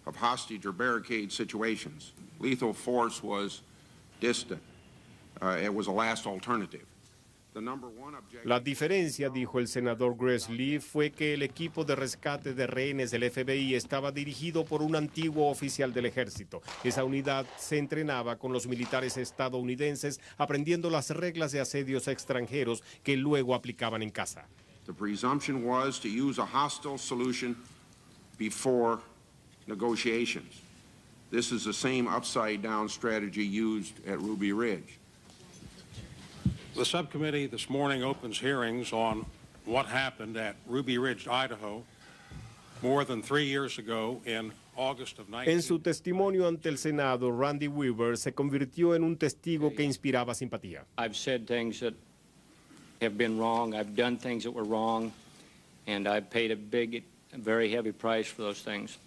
of hostage or barricade situations. Lethal force was distant. It was a last alternative. La diferencia, dijo el senador Grassley, fue que el equipo de rescate de rehenes del FBI estaba dirigido por un antiguo oficial del ejército. Esa unidad se entrenaba con los militares estadounidenses, aprendiendo las reglas de asedios extranjeros que luego aplicaban en casa. The presumption was to use a hostile solution before negotiations. This is the same upside-down strategy used at Ruby Ridge. The subcommittee this morning opens hearings on what happened at Ruby Ridge, Idaho, more than 3 years ago in August of 19... En su testimonio ante el Senado, Randy Weaver se convirtió en un testigo que inspiraba simpatía. I've said things that have been wrong. I've done things that were wrong, and I've paid a very heavy price for those things.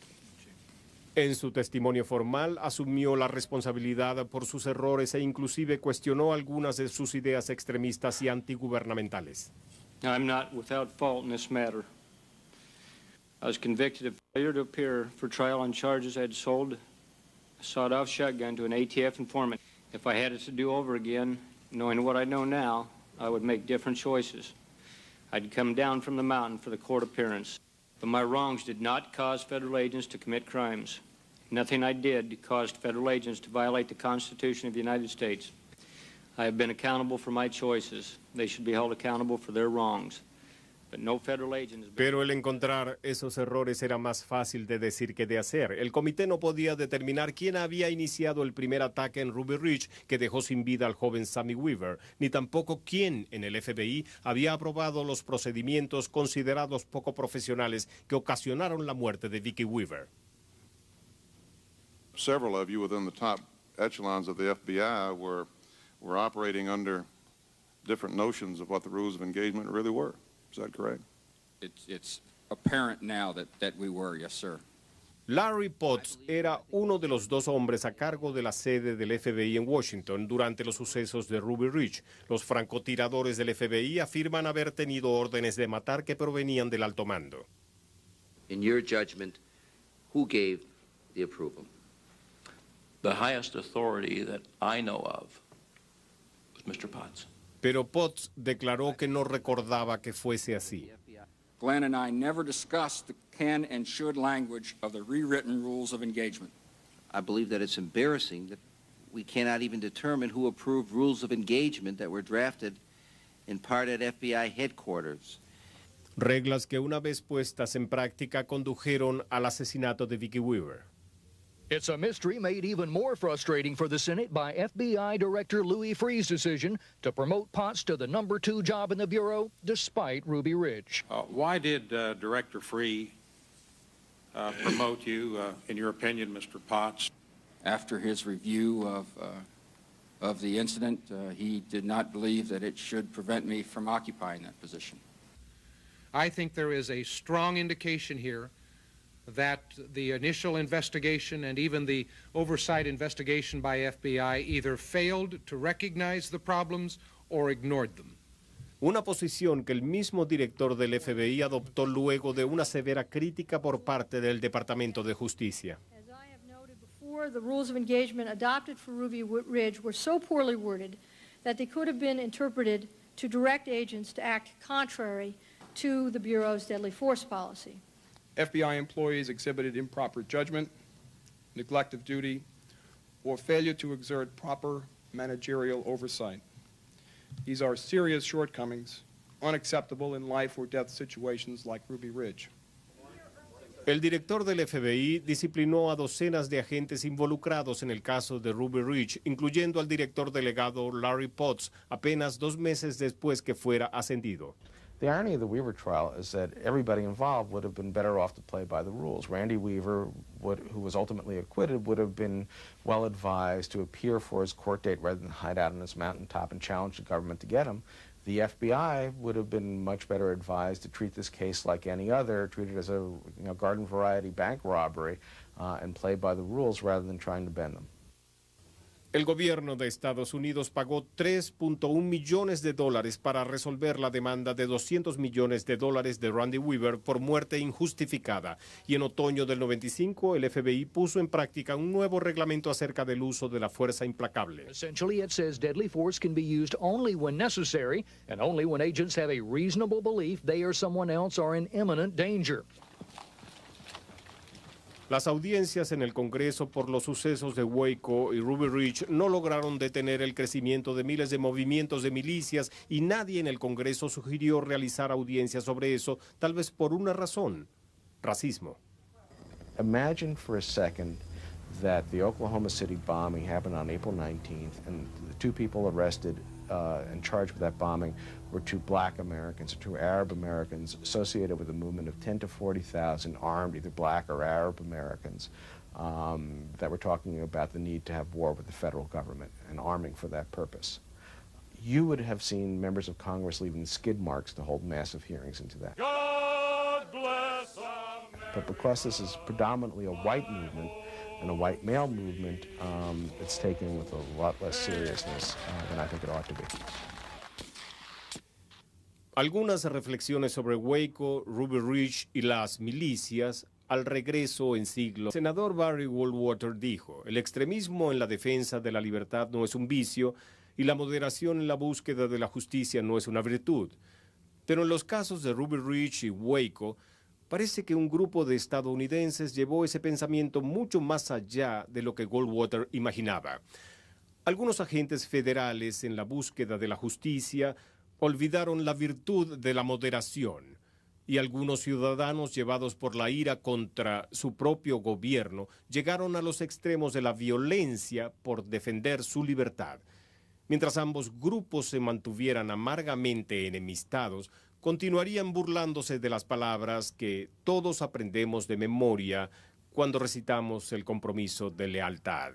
En su testimonio formal, asumió la responsabilidad por sus errores e inclusive cuestionó algunas de sus ideas extremistas y antigubernamentales. I'm not without fault in this matter. I was convicted of failure to appear for trial on charges I had sold a sawed-off shotgun to an ATF informant. If I had it to do over again, knowing what I know now, I would make different choices. I'd come down from the mountain for the court appearance. But my wrongs did not cause federal agents to commit crimes. Nothing I did caused federal agents to violate the Constitution of the United States. I have been accountable for my choices. They should be held accountable for their wrongs. but no federal agent has been... Pero el encontrar esos errores era más fácil de decir que de hacer. El comité no podía determinar quién había iniciado el primer ataque en Ruby Ridge que dejó sin vida al joven Sammy Weaver, ni tampoco quién en el FBI había aprobado los procedimientos considerados poco profesionales que ocasionaron la muerte de Vicki Weaver. Several of you within the top echelons of the FBI were operating under different notions of what the rules of engagement really were. Is that correct? It's apparent now that we were, yes, sir. Larry Potts era uno de los dos hombres a cargo de la sede del FBI en Washington durante los sucesos de Ruby Ridge. Los francotiradores del FBI afirman haber tenido órdenes de matar que provenían del alto mando. In your judgment, who gave the approval? The highest authority that I know of was Mr. Potts. Pero Potts declaró que no recordaba que fuese así. Glenn and I never discussed the can and should language of the rewritten rules of engagement. I believe that it's embarrassing that we cannot even determine who approved rules of engagement that were drafted in part at FBI headquarters. Reglas que una vez puestas en práctica condujeron al asesinato de Vicki Weaver. It's a mystery made even more frustrating for the Senate by FBI Director Louis Freeh's decision to promote Potts to the #2 job in the Bureau despite Ruby Ridge. Why did Director Freeh promote you, in your opinion, Mr. Potts? After his review of the incident, he did not believe that it should prevent me from occupying that position. I think there is a strong indication here that the initial investigation and even the oversight investigation by FBI either failed to recognize the problems or ignored them. Una posición que el mismo director del FBI adoptó luego de una severa crítica por parte del Departamento de Justicia. As I have noted before, the rules of engagement adopted for Ruby Ridge were so poorly worded that they could have been interpreted to direct agents to act contrary to the Bureau's deadly force policy. FBI employees exhibited improper judgment, neglect of duty, or failure to exert proper managerial oversight. These are serious shortcomings, unacceptable in life or death situations like Ruby Ridge. El director del FBI disciplinó a docenas de agentes involucrados en el caso de Ruby Ridge, incluyendo al director delegado Larry Potts, apenas 2 meses después que fuera ascendido. The irony of the Weaver trial is that everybody involved would have been better off to play by the rules. Randy Weaver, who was ultimately acquitted, would have been well advised to appear for his court date rather than hide out on his mountaintop and challenge the government to get him. The FBI would have been much better advised to treat this case like any other, treat it as a garden variety bank robbery, and play by the rules rather than trying to bend them. El gobierno de Estados Unidos pagó $3.1 millones para resolver la demanda de $200 millones de Randy Weaver por muerte injustificada. Y en otoño del 95, el FBI puso en práctica un nuevo reglamento acerca del uso de la fuerza implacable. Essentially, it says deadly force can be used only when necessary and only when agents have a reasonable belief they or someone else are in imminent danger. Las audiencias en el Congreso por los sucesos de Waco y Ruby Ridge no lograron detener el crecimiento de miles de movimientos de milicias y nadie en el Congreso sugirió realizar audiencias sobre eso, tal vez por una razón: racismo. Imagine for a second that the Oklahoma City bombing happened on April 19th and the 2 people arrested and charged with that bombing were 2 black Americans, or 2 Arab Americans associated with a movement of 10 to 40,000 armed, either black or Arab Americans, that were talking about the need to have war with the federal government and arming for that purpose. You would have seen members of Congress leaving skid marks to hold massive hearings into that. God bless America. But because this is predominantly a white movement, and a white male movement, it's taken with a lot less seriousness than I think it ought to be. Algunas reflexiones sobre Waco, Ruby Ridge y las milicias al regreso en siglo. El senador Barry Goldwater dijo: el extremismo en la defensa de la libertad no es un vicio y la moderación en la búsqueda de la justicia no es una virtud. Pero en los casos de Ruby Ridge y Waco, parece que un grupo de estadounidenses llevó ese pensamiento mucho más allá de lo que Goldwater imaginaba. Algunos agentes federales en la búsqueda de la justicia olvidaron la virtud de la moderación. y algunos ciudadanos, llevados por la ira contra su propio gobierno, llegaron a los extremos de la violencia por defender su libertad. Mientras ambos grupos se mantuvieran amargamente enemistados, continuarían burlándose de las palabras que todos aprendemos de memoria cuando recitamos el compromiso de lealtad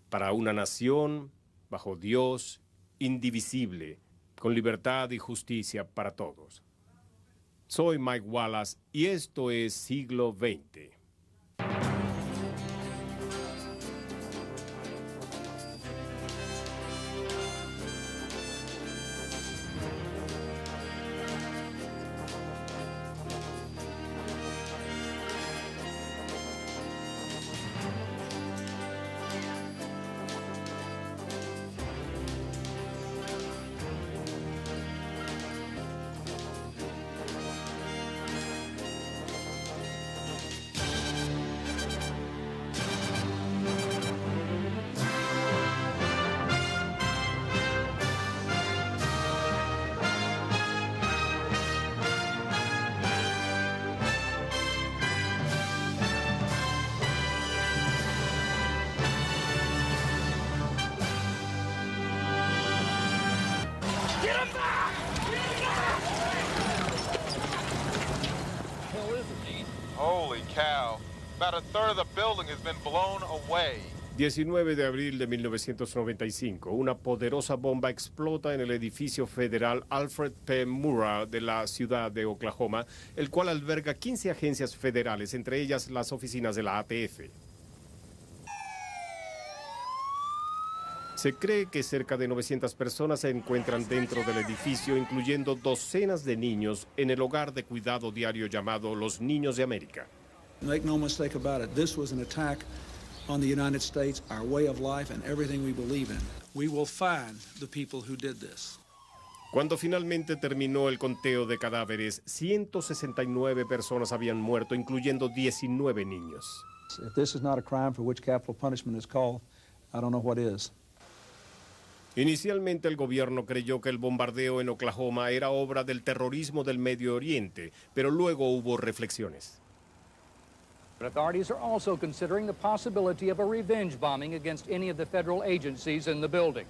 para una nación bajo Dios, indivisible, con libertad y justicia para todos. Soy Mike Wallace y esto es Siglo XX. Holy cow. About a third of the building has been blown away. 19 de abril de 1995, una poderosa bomba explota en el edificio federal Alfred P. Murrah de la ciudad de Oklahoma, el cual alberga 15 agencias federales, entre ellas las oficinas de la ATF. Se cree que cerca de 900 personas se encuentran dentro del edificio, incluyendo docenas de niños en el hogar de cuidado diario llamado Los Niños de América. Make no mistake about it, this was an attack on the United States, our way of life, and everything we believe in. We will find the people who did this. Cuando finalmente terminó el conteo de cadáveres, 169 personas habían muerto, incluyendo 19 niños. If this is not a crime for which capital punishment is called, I don't know what is. Inicialmente el gobierno creyó que el bombardeo en Oklahoma era obra del terrorismo del Medio Oriente, pero luego hubo reflexiones. But authorities are also considering the possibility of a revenge bombing against any of the federal agencies in the building.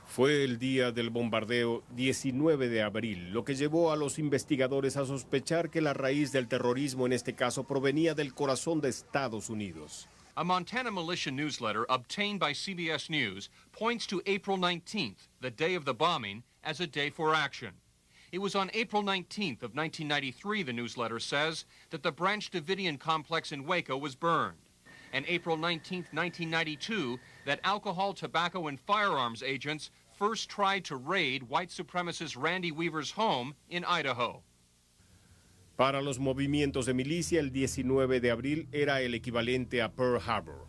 Fue el día del bombardeo 19 de abril, lo que llevó a los investigadores a sospechar que la raíz del terrorismo en este caso provenía del corazón de Estados Unidos. A Montana militia newsletter obtained by CBS News points to April 19th, the day of the bombing, as a day for action. It was on April 19th of 1993, the newsletter says, that the Branch Davidian complex in Waco was burned. And April 19th, 1992, that alcohol, tobacco, and firearms agents first tried to raid white supremacist Randy Weaver's home in Idaho. Para los movimientos de milicia, el 19 de abril era el equivalente a Pearl Harbor.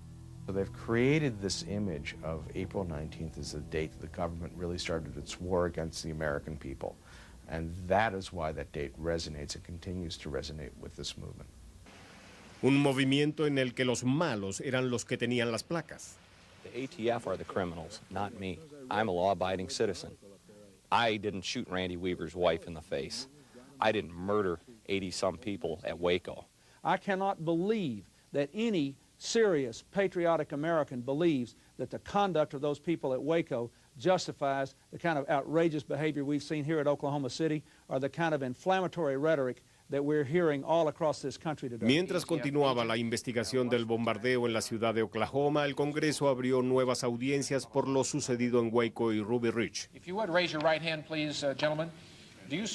So they've created this image of April 19th as the date that the government really started its war against the American people. And that is why that date resonates and continues to resonate with this movement. Un movimiento en el que los malos eran los que tenían las placas. The ATF are the criminals, not me. I'm a law-abiding citizen. I didn't shoot Randy Weaver's wife in the face. I didn't murder 80-some people at Waco. I cannot believe that any serious, patriotic American believes that the conduct of those people at Waco justifies the kind of outrageous behavior we've seen here at Oklahoma City or the kind of inflammatory rhetoric that we're hearing all across this country today. Mientras continuaba la investigación del bombardeo en la ciudad de Oklahoma, el Congreso abrió nuevas audiencias por lo sucedido en Waco y Ruby Ridge. If you would raise your right hand, please, gentlemen.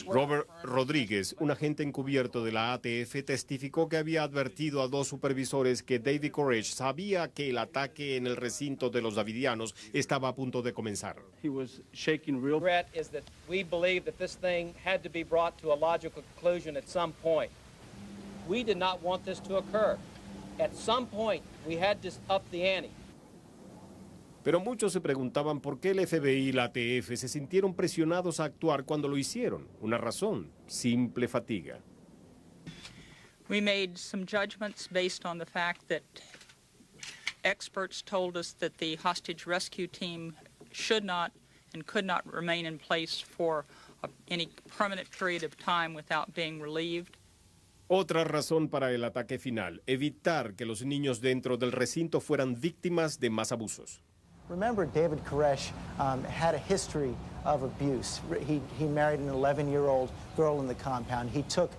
Robert Rodríguez, un agente encubierto de la ATF, testificó que había advertido a dos supervisores que David Koresh sabía que el ataque en el recinto de los davidianos estaba a punto de comenzar. He was shaking real. Regret is that we believe that this thing had to be brought to a logical conclusion at some point. We did not want this to occur. At some point, we had to up the ante. Pero muchos se preguntaban por qué el FBI y la ATF se sintieron presionados a actuar cuando lo hicieron. Una razón, simple fatiga. We made some judgments based on the fact that experts told us that the hostage rescue team should not and could not remain in place for any permanent period of time without being relieved. Otra razón para el ataque final, evitar que los niños dentro del recinto fueran víctimas de más abusos. Remember, David Koresh had a history of abuse. He married an 11-year-old girl in the compound. He took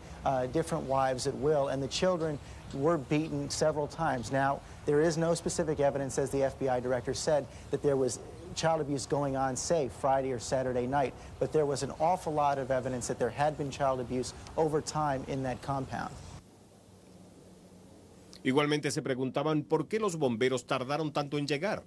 different wives at will, and the children were beaten several times. Now, there is no specific evidence, as the FBI director said, that there was child abuse going on, say, Friday or Saturday night, but there was an awful lot of evidence that there had been child abuse over time in that compound. Igualmente se preguntaban por qué los bomberos tardaron tanto en llegar.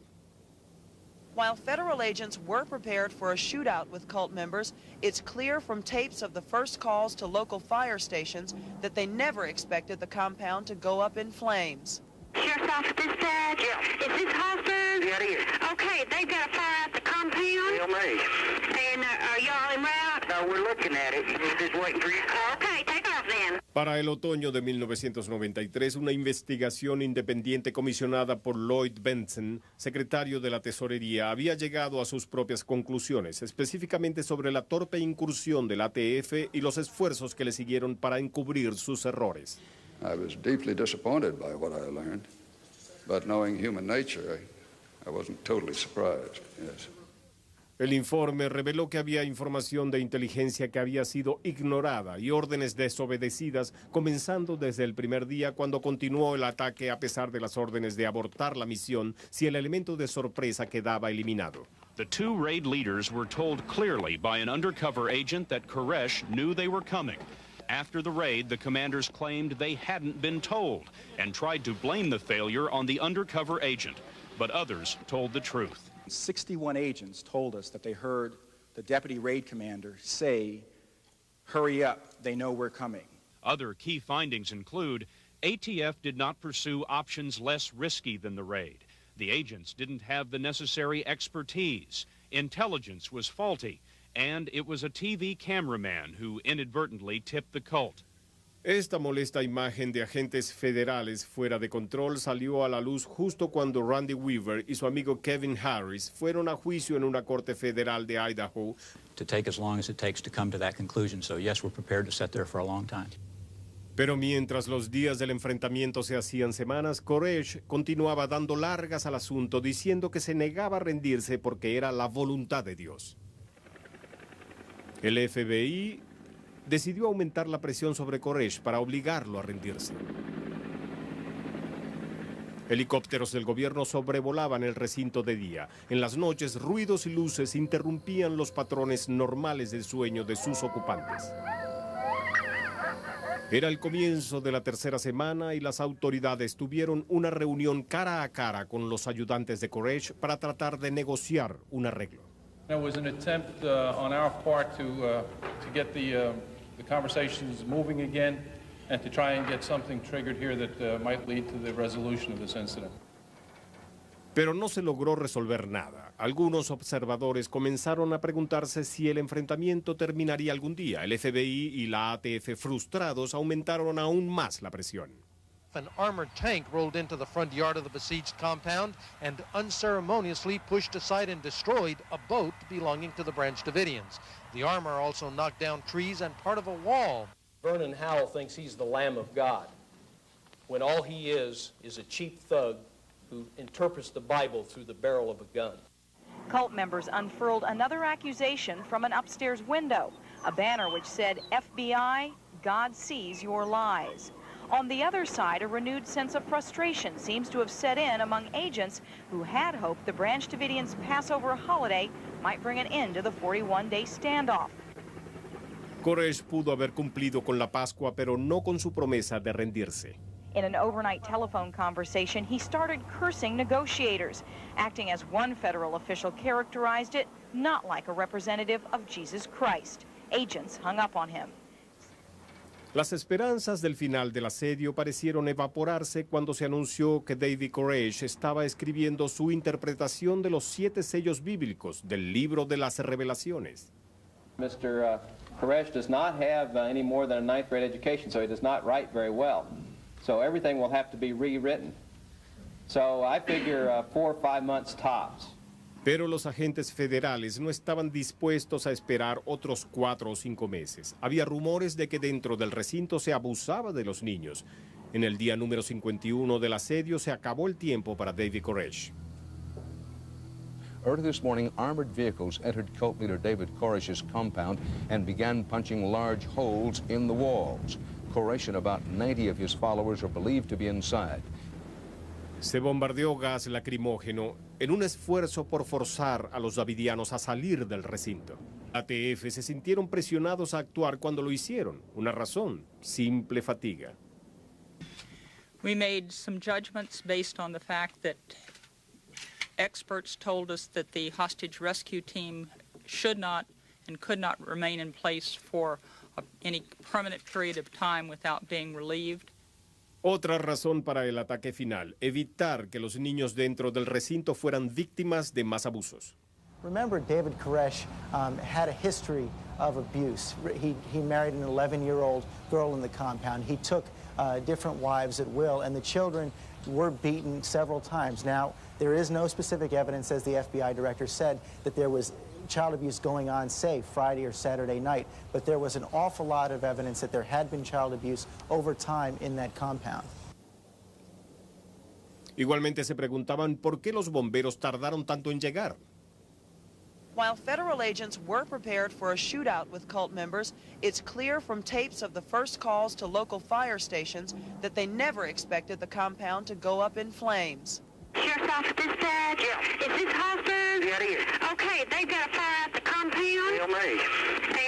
While federal agents were prepared for a shootout with cult members, it's clear from tapes of the first calls to local fire stations that they never expected the compound to go up in flames. Sheriff's Office dispatch? Yeah. Is this Hofstra? Yeah, it is. Okay, they've got a fire at the compound? Tell me. And are y'all en route? No, we're looking at it. We're just waiting for you. Okay, take off then. Para el otoño de 1993, una investigación independiente comisionada por Lloyd Bentsen, secretario de la Tesorería, había llegado a sus propias conclusiones, específicamente sobre la torpe incursión del ATF y los esfuerzos que le siguieron para encubrir sus errores. I was deeply disappointed by what I learned, but knowing human nature, I wasn't totally surprised, yes. El informe reveló que había información de inteligencia que había sido ignorada y órdenes desobedecidas, comenzando desde el primer día cuando continuó el ataque a pesar de las órdenes de abortar la misión si el elemento de sorpresa quedaba eliminado. The two raid leaders were told clearly by an undercover agent that Koresh knew they were coming. After the raid, the commanders claimed they hadn't been told and tried to blame the failure on the undercover agent, but others told the truth. 61 agents told us that they heard the deputy raid commander say, "Hurry up, they know we're coming." Other key findings include ATF did not pursue options less risky than the raid. The agents didn't have the necessary expertise. Intelligence was faulty, and it was a TV cameraman who inadvertently tipped the cult. Esta molesta imagen de agentes federales fuera de control salió a la luz justo cuando Randy Weaver y su amigo Kevin Harris fueron a juicio en una corte federal de Idaho. To take as long as it takes to come to that conclusion. So yes, we're prepared to sit there for a long time. Pero mientras los días del enfrentamiento se hacían semanas, Koresh continuaba dando largas al asunto, diciendo que se negaba a rendirse porque era la voluntad de Dios. El FBI decidió aumentar la presión sobre Koresh para obligarlo a rendirse. Helicópteros del gobierno sobrevolaban el recinto de día. En las noches, ruidos y luces interrumpían los patrones normales del sueño de sus ocupantes. Era el comienzo de la tercera semana y las autoridades tuvieron una reunión cara a cara con los ayudantes de Koresh para tratar de negociar un arreglo. It was an attempt on our part to get the conversations moving again and to try and get something triggered here that might lead to the resolution of this incident. Pero no se logró resolver nada. Algunos observadores comenzaron a preguntarse si el enfrentamiento terminaría algún día. El FBI y la ATF, frustrados, aumentaron aún más la presión. An armored tank rolled into the front yard of the besieged compound and unceremoniously pushed aside and destroyed a boat belonging to the Branch Davidians. The armor also knocked down trees and part of a wall. Vernon Howell thinks he's the Lamb of God, when all he is a cheap thug who interprets the Bible through the barrel of a gun. Cult members unfurled another accusation from an upstairs window, a banner which said, FBI, God sees your lies. On the other side, a renewed sense of frustration seems to have set in among agents who had hoped the Branch Davidians' Passover holiday might bring an end to the 41-day standoff. Koresh pudo haber cumplido con la Pascua, pero no con su promesa de rendirse. In an overnight telephone conversation, he started cursing negotiators, acting as one federal official characterized it, not like a representative of Jesus Christ. Agents hung up on him. Las esperanzas del final del asedio parecieron evaporarse cuando se anunció que David Koresh estaba escribiendo su interpretación de los 7 sellos bíblicos del libro de las revelaciones. Mr. Koresh does not have any more than a 9th grade education, so he does not write very well. So everything will have to be rewritten. So I figure 4 or 5 months tops. Pero los agentes federales no estaban dispuestos a esperar otros 4 o 5 meses. Había rumores de que dentro del recinto se abusaba de los niños. En el día número 51 del asedio se acabó el tiempo para David Koresh. Early this morning, armored vehicles entered cult leader David Koresh's compound and began punching large holes in the walls. Koresh and about 90 of his followers are believed to be inside. Se bombardeó gas lacrimógeno en un esfuerzo por forzar a los davidianos a salir del recinto. ATF se sintieron presionados a actuar cuando lo hicieron. Una razón, simple fatiga. We made some judgments based on the fact that experts told us that the hostage rescue team should not and could not remain in place for any permanent period of time without being relieved. Otra razón para el ataque final, evitar que los niños dentro del recinto fueran víctimas de más abusos. Remember, David Koresh had a history of abuse. He married an 11-year-old girl in the compound. He took different wives at will, and the children were beaten several times. Now, there is no specific evidence, as the FBI director said, that there was child abuse going on, say, Friday or Saturday night, but there was an awful lot of evidence that there had been child abuse over time in that compound. Igualmente se preguntaban por qué los bomberos tardaron tanto en llegar. While federal agents were prepared for a shootout with cult members, it's clear from tapes of the first calls to local fire stations that they never expected the compound to go up in flames. Sheriff's office dispatch? Yeah. Is this Hofstra? Yeah, it is. Okay, they've got a fire out the compound. Tell me.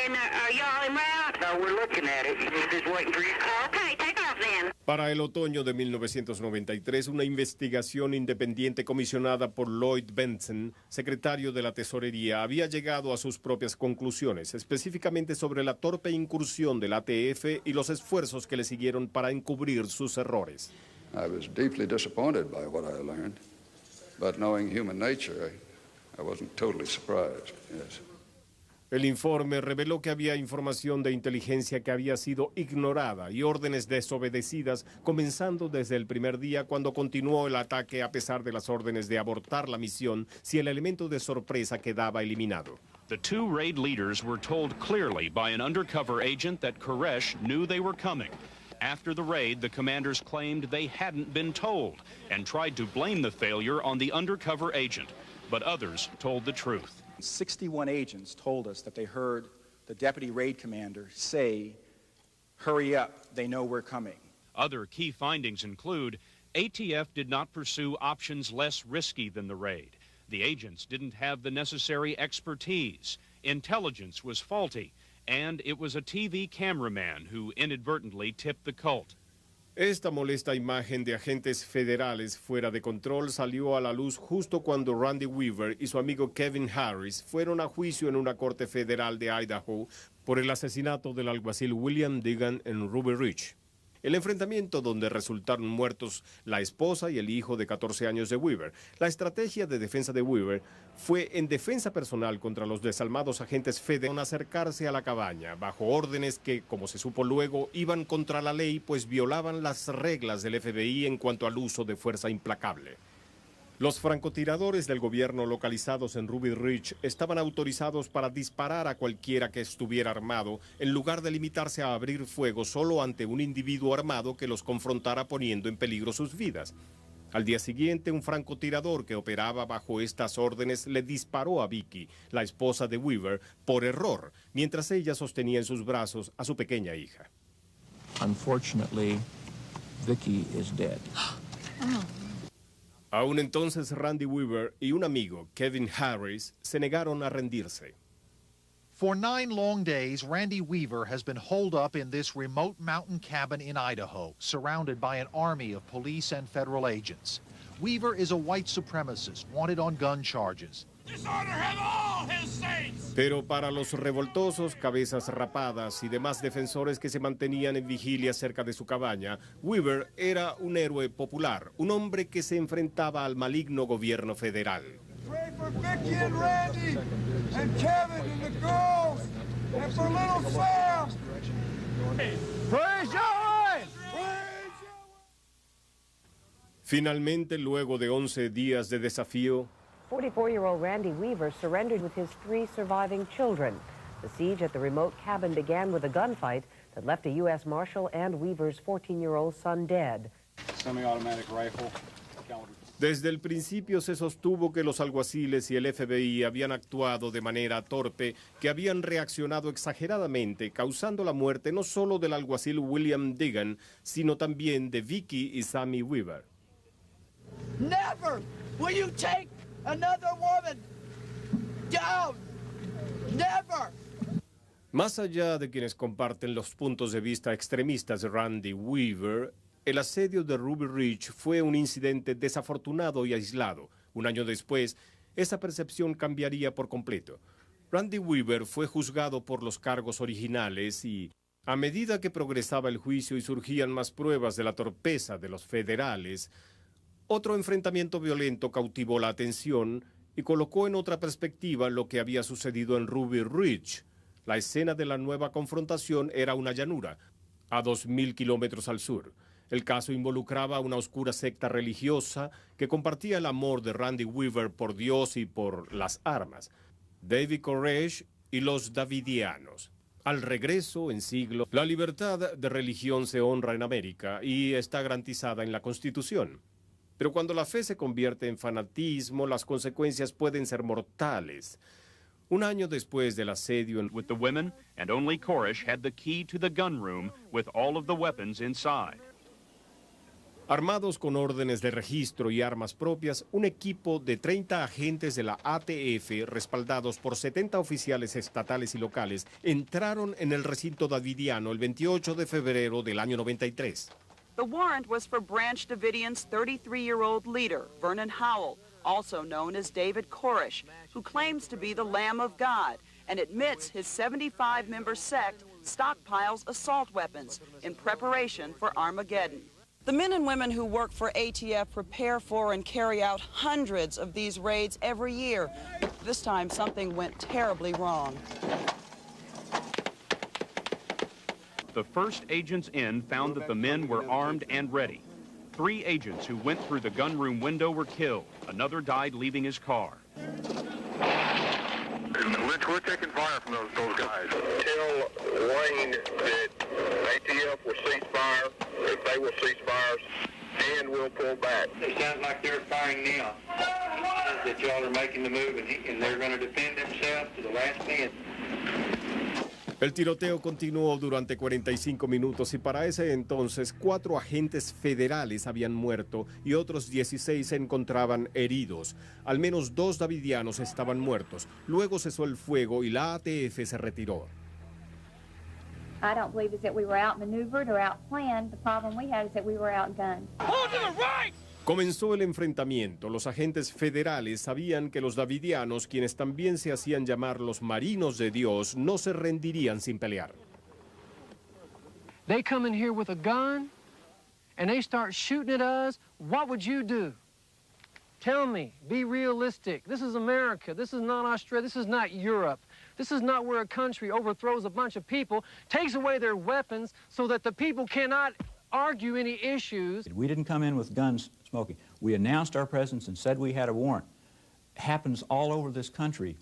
And are y'all en route? No, we're looking at it. We're just waiting for you. Okay, take off then. Para el otoño de 1993, una investigación independiente comisionada por Lloyd Bentsen, secretario de la Tesorería, había llegado a sus propias conclusiones, específicamente sobre la torpe incursión del ATF y los esfuerzos que le siguieron para encubrir sus errores. I was deeply disappointed by what I learned, but knowing human nature, I wasn't totally surprised, yes. El informe reveló que había información de inteligencia que había sido ignorada y órdenes desobedecidas, comenzando desde el primer día cuando continuó el ataque a pesar de las órdenes de abortar la misión si el elemento de sorpresa quedaba eliminado. The two raid leaders were told clearly by an undercover agent that Koresh knew they were coming. After the raid, the commanders claimed they hadn't been told and tried to blame the failure on the undercover agent, but others told the truth. 61 agents told us that they heard the deputy raid commander say, "Hurry up, they know we're coming." Other key findings include ATF did not pursue options less risky than the raid. The agents didn't have the necessary expertise. Intelligence was faulty. And it was a TV cameraman who inadvertently tipped the cult. Esta molesta imagen de agentes federales fuera de control salió a la luz justo cuando Randy Weaver y su amigo Kevin Harris fueron a juicio en una corte federal de Idaho por el asesinato del alguacil William Deegan en Ruby Ridge. El enfrentamiento donde resultaron muertos la esposa y el hijo de 14 años de Weaver. La estrategia de defensa de Weaver fue en defensa personal contra los desalmados agentes federales acercarse a la cabaña, bajo órdenes que, como se supo luego, iban contra la ley, pues violaban las reglas del FBI en cuanto al uso de fuerza implacable. Los francotiradores del gobierno localizados en Ruby Ridge estaban autorizados para disparar a cualquiera que estuviera armado, en lugar de limitarse a abrir fuego solo ante un individuo armado que los confrontara poniendo en peligro sus vidas. Al día siguiente, un francotirador que operaba bajo estas órdenes le disparó a Vicky, la esposa de Weaver, por error, mientras ella sostenía en sus brazos a su pequeña hija. Unfortunately, Vicky is dead. Aún entonces, Randy Weaver y un amigo, Kevin Harris, se negaron a rendirse. For 9 long days, Randy Weaver has been holed up in this remote mountain cabin in Idaho, surrounded by an army of police and federal agents. Weaver is a white supremacist, wanted on gun charges. Pero para los revoltosos, cabezas rapadas y demás defensores que se mantenían en vigilia cerca de su cabaña, Weaver era un héroe popular, un hombre que se enfrentaba al maligno gobierno federal. Pray for Vicky and Randy and Kevin and the girls and for little Sam. Praise Yahweh! Finalmente, luego de 11 días de desafío, 44-year-old Randy Weaver surrendered with his 3 surviving children. The siege at the remote cabin began with a gunfight that left a U.S. Marshal and Weaver's 14-year-old son dead. Semi-automatic rifle. Desde el principio se sostuvo que los alguaciles y el FBI habían actuado de manera torpe, que habían reaccionado exageradamente, causando la muerte no solo del alguacil William Degan, sino también de Vicky y Sammy Weaver. Never will you take another woman down. Never. Más allá de quienes comparten los puntos de vista extremistas de Randy Weaver, el asedio de Ruby Ridge fue un incidente desafortunado y aislado. Un año después, esa percepción cambiaría por completo. Randy Weaver fue juzgado por los cargos originales y, a medida que progresaba el juicio y surgían más pruebas de la torpeza de los federales, otro enfrentamiento violento cautivó la atención y colocó en otra perspectiva lo que había sucedido en Ruby Ridge. La escena de la nueva confrontación era una llanura, a 2.000 kilómetros al sur. El caso involucraba a una oscura secta religiosa que compartía el amor de Randy Weaver por Dios y por las armas, David Koresh y los Davidianos. Al regreso, en siglo, la libertad de religión se honra en América y está garantizada en la Constitución. Pero cuando la fe se convierte en fanatismo, las consecuencias pueden ser mortales. Un año después del asedio, with the women, and only Koresh had the key to the gun room with all of the weapons inside. Armados con órdenes de registro y armas propias, un equipo de 30 agentes de la ATF, respaldados por 70 oficiales estatales y locales, entraron en el recinto davidiano el 28 de febrero del año 93. The warrant was for Branch Davidian's 33-year-old leader, Vernon Howell, also known as David Koresh, who claims to be the Lamb of God and admits his 75-member sect stockpiles assault weapons in preparation for Armageddon. The men and women who work for ATF prepare for and carry out hundreds of these raids every year. But this time, something went terribly wrong. The first agents in found that the men were armed and ready. 3 agents who went through the gunroom window were killed. Another died leaving his car. We're taking fire from those guys. Tell Wayne that ATF will cease fire, if they will cease fires, and we'll pull back. It sounds like they're firing now. That y'all are making the move, and they're going to defend themselves to the last man. El tiroteo continuó durante 45 minutos y para ese entonces 4 agentes federales habían muerto y otros 16 se encontraban heridos. Al menos 2 davidianos estaban muertos. Luego cesó el fuego y la ATF se retiró. I don't believe it's that we were outmaneuvered or outplanned. The problem we had is that we were outgunned. Hold to the right! Comenzó el enfrentamiento. Los agentes federales sabían que los davidianos, quienes también se hacían llamar los marinos de Dios, no se rendirían sin pelear. They come in here with a gun and they start shooting at us. What would you do? Tell me, be realistic. This is America. This is not Australia. This is not Europe. This is not where a country overthrows a bunch of people, takes away their weapons so that the people cannot argue any issues. We didn't come in with guns smoking. We announced our presence and said we had a warrant. It happens all over this country,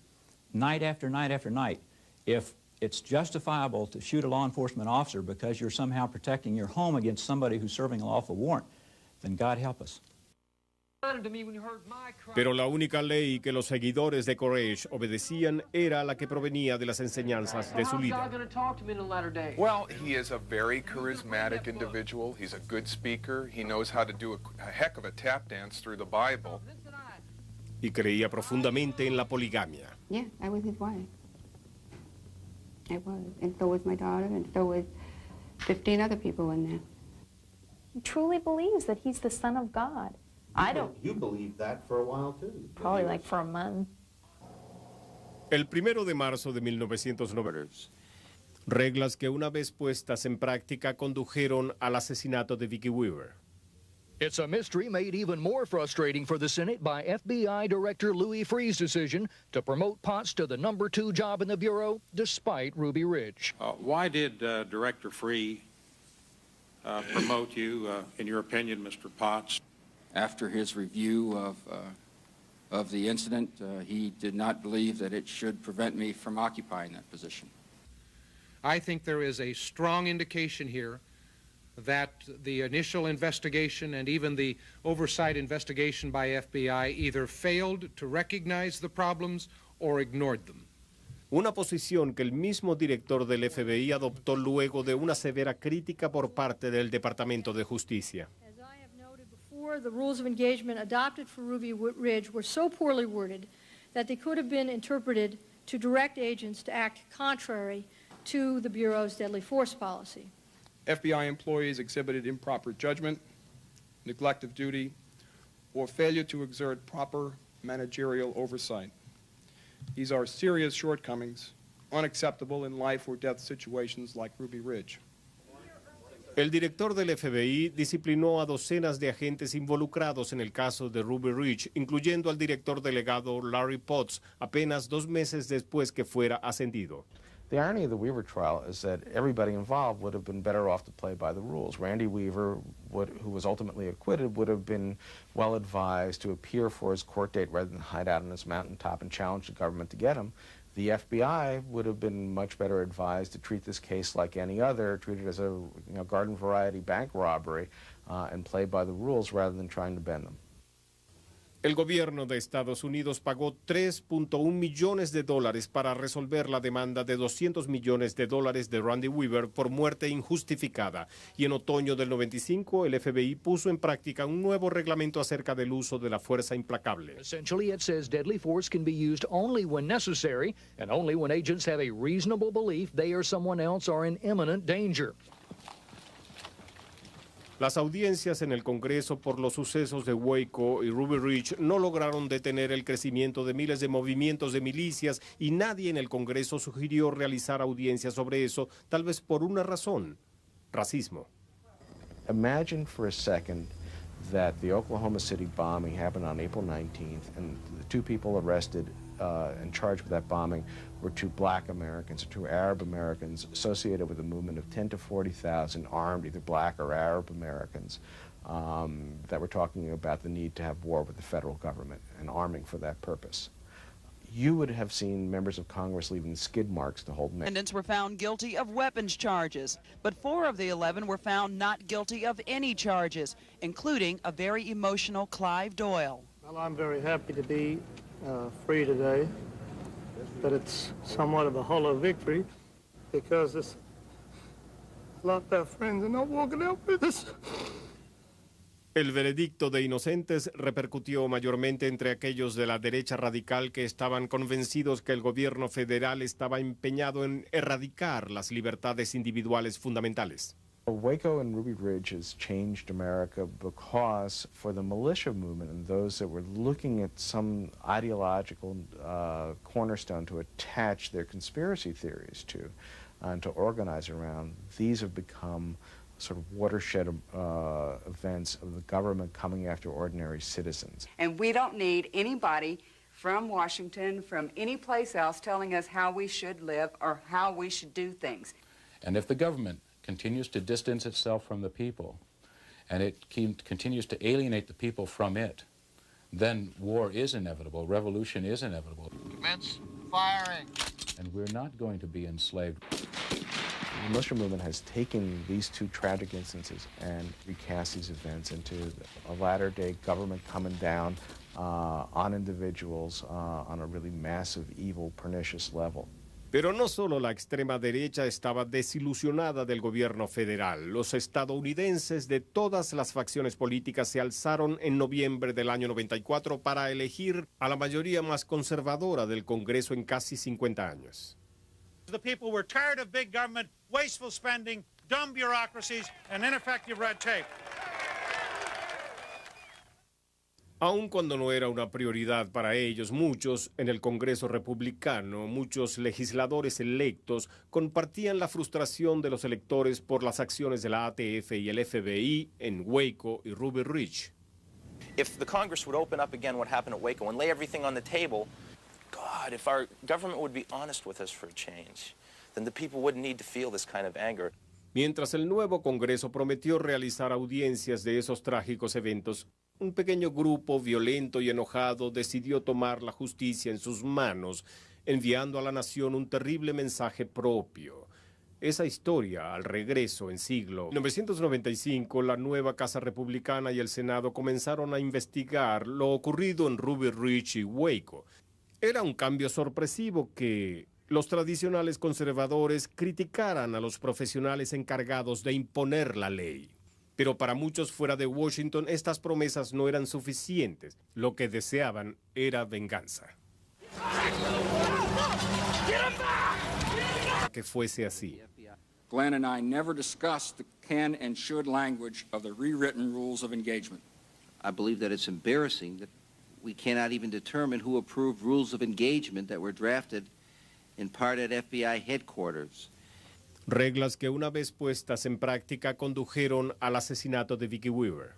night after night after night. If it's justifiable to shoot a law enforcement officer because you're somehow protecting your home against somebody who's serving a lawful warrant, then God help us. Pero la única ley que los seguidores de Koresh obedecían era la que provenía de las enseñanzas de su líder. Well, he is a very charismatic individual. He's a good speaker. He knows how to do a heck of a tap dance through the Bible. Y creía profundamente en la poligamia. Yeah, I was his wife. I was. And so was my daughter, and so was 15 other people in there. He truly believes that he's the Son of God. I don't. You believed that for a while, too. Probably like for a month. El 1 de marzo de 1990, reglas que una vez puestas en práctica condujeron al asesinato de Vicky Weaver. It's a mystery made even more frustrating for the Senate by FBI Director Louis Freeh's decision to promote Potts to the number 2 job in the Bureau, despite Ruby Ridge. Why did Director Freeh promote you, in your opinion, Mr. Potts? After his review of of the incident. He did not believe that it should prevent me from occupying that position. I think there is a strong indication here that the initial investigation and even the oversight investigation by FBI either failed to recognize the problems or ignored them. Una posición que el mismo director del FBI adoptó luego de una severa crítica por parte del Departamento de Justicia. As I have noted before, the rules of engagement adopted for Ruby Ridge were so poorly worded that they could have been interpreted to direct agents to act contrary to the Bureau's deadly force policy. FBI employees exhibited improper judgment, neglect of duty, or failure to exert proper managerial oversight. These are serious shortcomings, unacceptable in life or death situations like Ruby Ridge. El director del FBI disciplinó a docenas de agentes involucrados en el caso de Ruby Ridge, incluyendo al director delegado Larry Potts, apenas 2 meses después que fuera ascendido. The irony of the Weaver trial is that everybody involved would have been better off to play by the rules. Randy Weaver, who was ultimately acquitted, would have been well advised to appear for his court date rather than hide out on his mountaintop and challenge the government to get him. The FBI would have been much better advised to treat this case like any other, treat it as a garden variety bank robbery, and play by the rules rather than trying to bend them. El gobierno de Estados Unidos pagó $3.1 millones para resolver la demanda de $200 millones de Randy Weaver por muerte injustificada. Y en otoño del 95, el FBI puso en práctica un nuevo reglamento acerca del uso de la fuerza implacable. Essentially, it says deadly force can be used only when necessary and only when agents have a reasonable belief they or someone else are in imminent danger. Las audiencias en el Congreso por los sucesos de Waco y Ruby Ridge no lograron detener el crecimiento de miles de movimientos de milicias y nadie en el Congreso sugirió realizar audiencias sobre eso, tal vez por una razón: racismo. Imagine for a second that the Oklahoma City bombing happened on April 19th and the 2 people arrested and charged with that bombing were 2 black Americans or 2 Arab Americans associated with a movement of 10 to 40,000 armed, either black or Arab Americans, that were talking about the need to have war with the federal government and arming for that purpose. You would have seen members of Congress leaving skid marks to hold men. Defendants were found guilty of weapons charges, but 4 of the 11 were found not guilty of any charges, including a very emotional Clive Doyle. Well, I'm very happy to be free today, but it's somewhat of a hollow victory because a lot of our friends are not walking out with us. El veredicto de inocentes repercutió mayormente entre aquellos de la derecha radical que estaban convencidos que el gobierno federal estaba empeñado en erradicar las libertades individuales fundamentales. Waco and Ruby Ridge has changed America because for the militia movement and those that were looking at some ideological cornerstone to attach their conspiracy theories to and to organize around, these have become sort of watershed events of the government coming after ordinary citizens. And we don't need anybody from Washington, from any place else, telling us how we should live or how we should do things. And if the government continues to distance itself from the people, and it continues to alienate the people from it, then war is inevitable, revolution is inevitable. Commence firing. And we're not going to be enslaved. The militia movement has taken these 2 tragic instances and recast these events into a latter-day government coming down on individuals on a really massive, evil, pernicious level. Pero no solo la extrema derecha estaba desilusionada del gobierno federal. Los estadounidenses de todas las facciones políticas se alzaron en noviembre del año 94 para elegir a la mayoría más conservadora del Congreso en casi 50 años. The people were tired of big government, wasteful spending, dumb bureaucracies, and ineffective red tape. Aun cuando no era una prioridad para ellos, muchos en el Congreso republicano, muchos legisladores electos, compartían la frustración de los electores por las acciones de la ATF y el FBI en Waco y Ruby Ridge. If the Congress would open up again what happened at Waco and lay everything on the table, God, if our government would be honest with us for a change, then the people wouldn't need to feel this kind of anger. Mientras el nuevo Congreso prometió realizar audiencias de esos trágicos eventos, Un pequeño grupo violento y enojado decidió tomar la justicia en sus manos, enviando a la nación un terrible mensaje propio. Esa historia, al regreso en siglo 1995, la nueva Casa Republicana y el Senado comenzaron a investigar lo ocurrido en Ruby Ridge y Waco. Era un cambio sorpresivo que los tradicionales conservadores criticaran a los profesionales encargados de imponer la ley. Pero para muchos fuera de Washington, estas promesas no eran suficientes. Lo que deseaban era venganza. Que fuese así. Glenn and I never discussed the can and should language of the rewritten rules of engagement. I believe that it's embarrassing that we cannot even determine who approved rules of engagement that were drafted in part at FBI headquarters. Reglas que una vez puestas en práctica condujeron al asesinato de Vicki Weaver.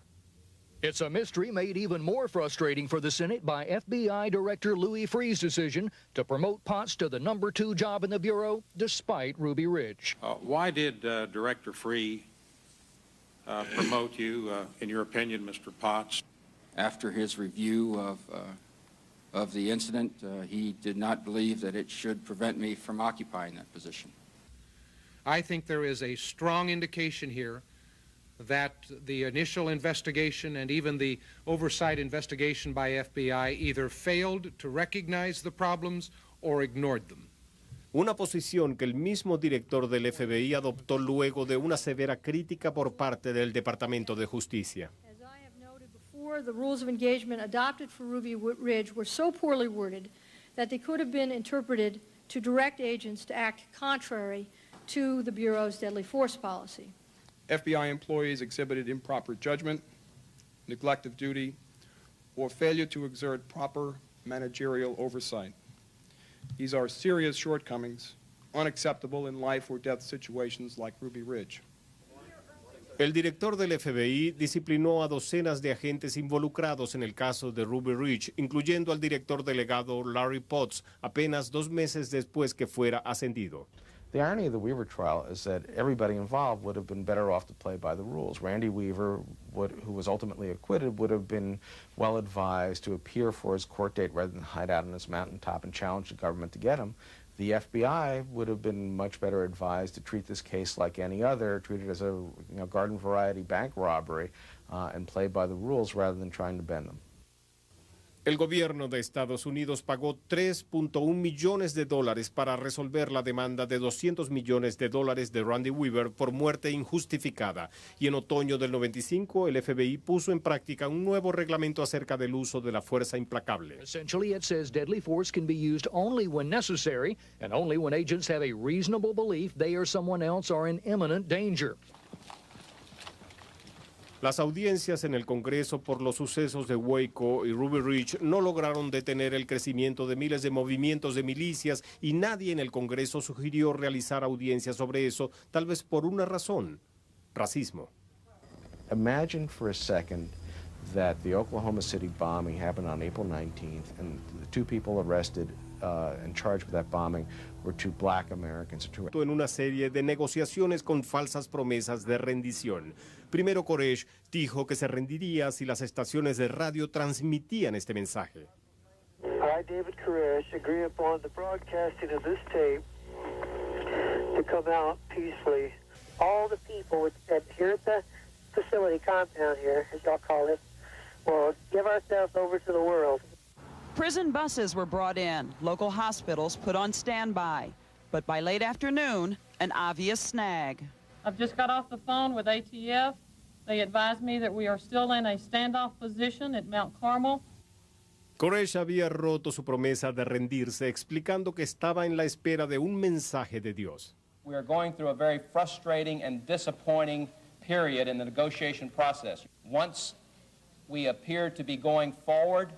It's a mystery made even more frustrating for the Senate by FBI Director Louis Freeh's decision to promote Potts to the number 2 job in the Bureau despite Ruby Ridge. Why did Director Freeh promote you, in your opinion, Mr. Potts? After his review of the incident, he did not believe that it should prevent me from occupying that position. I think there is a strong indication here that the initial investigation and even the oversight investigation by FBI either failed to recognize the problems or ignored them. Una posición que el mismo director del FBI adoptó luego de una severa crítica por parte del Departamento de Justicia. As I have noted before, the rules of engagement adopted for Ruby Ridge were so poorly worded that they could have been interpreted to direct agents to act contrary to the Bureau's deadly force policy. FBI employees exhibited improper judgment, neglect of duty, or failure to exert proper managerial oversight. These are serious shortcomings, unacceptable in life or death situations like Ruby Ridge. El director del FBI disciplinó a docenas de agentes involucrados en el caso de Ruby Ridge, incluyendo al director delegado Larry Potts, apenas 2 meses después que fuera ascendido. The irony of the Weaver trial is that everybody involved would have been better off to play by the rules. Randy Weaver, who was ultimately acquitted, would have been well advised to appear for his court date rather than hide out on his mountaintop and challenge the government to get him. The FBI would have been much better advised to treat this case like any other, treat it as a garden variety bank robbery, and play by the rules rather than trying to bend them. El gobierno de Estados Unidos pagó $3.1 millones para resolver la demanda de $200 millones de Randy Weaver por muerte injustificada. Y en otoño del 95, el FBI puso en práctica un nuevo reglamento acerca del uso de la fuerza implacable. Essentially, it says deadly force can be used only when necessary and only when agents have a reasonable belief they or someone else are in imminent danger. Las audiencias en el Congreso por los sucesos de Waco y Ruby Ridge no lograron detener el crecimiento de miles de movimientos de milicias y nadie en el Congreso sugirió realizar audiencias sobre eso, tal vez por una razón: racismo. Imagine for a second that the Oklahoma City bombing happened on April 19th and the 2 people arrested and charged with that bombing were 2 black Americans. En una serie de negociaciones con falsas promesas de rendición. Primero Koresh dijo que se rendiría si las estaciones de radio transmitían este mensaje. I, David Koresh, agree upon the broadcasting of this tape to come out peacefully. All the people here at the facility compound here, as y'all call it, will give ourselves over to the world. Prison buses were brought in, local hospitals put on standby, but by late afternoon, an obvious snag. I've just got off the phone with ATF. They advised me that we are still in a standoff position at Mount Carmel. Koresh había roto su promesa de rendirse, explicando que estaba en la espera de un mensaje de Dios. We are going through a very frustrating and disappointing period in the negotiation process. Once we appear to be going forward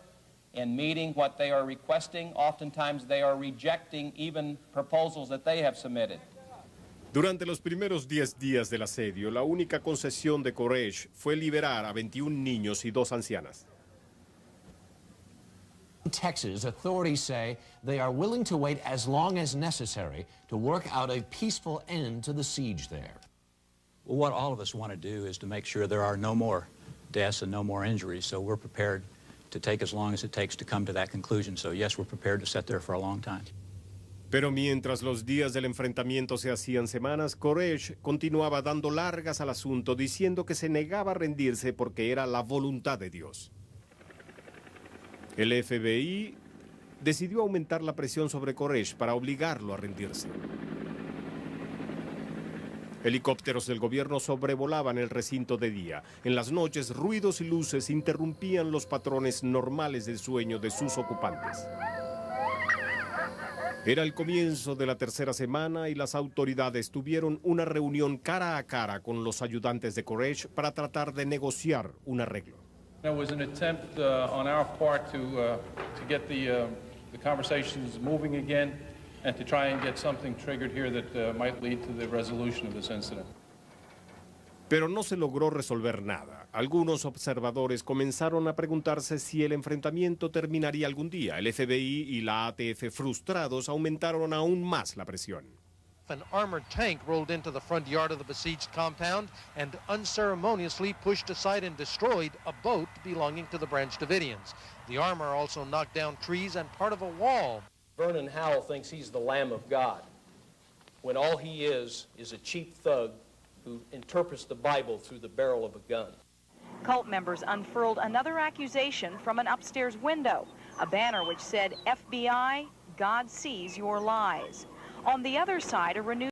and meeting what they are requesting, oftentimes they are rejecting even proposals that they have submitted. Durante los primeros 10 días del asedio, la única concesión de Koresh fue liberar a 21 niños y 2 ancianas. In Texas, authorities say they are willing to wait as long as necessary to work out a peaceful end to the siege there. Well, what all of us want to do is to make sure there are no more deaths and no more injuries. So we're prepared to take as long as it takes to come to that conclusion. So yes, we're prepared to sit there for a long time. Pero mientras los días del enfrentamiento se hacían semanas, Koresh continuaba dando largas al asunto, diciendo que se negaba a rendirse porque era la voluntad de Dios. El FBI decidió aumentar la presión sobre Koresh para obligarlo a rendirse. Helicópteros del gobierno sobrevolaban el recinto de día. En las noches, ruidos y luces interrumpían los patrones normales del sueño de sus ocupantes. Era el comienzo de la tercera semana y las autoridades tuvieron una reunión cara a cara con los ayudantes de Koresh para tratar de negociar un arreglo. It was an attempt on our part to get the conversations moving again and to try and get something triggered here that might lead to the resolution of this incident. Pero no se logró resolver nada. Algunos observadores comenzaron a preguntarse si el enfrentamiento terminaría algún día. El FBI y la ATF, frustrados, aumentaron aún más la presión. An armored tank rolled into the front yard of the besieged compound and unceremoniously pushed aside and destroyed a boat belonging to the Branch Davidians. The armor also knocked down trees and part of a wall. Vernon Howell thinks he's the Lamb of God, when all he is a cheap thug who interprets the Bible through the barrel of a gun. Cult members unfurled another accusation from an upstairs window, a banner which said, FBI, God sees your lies. On the other side, a renewed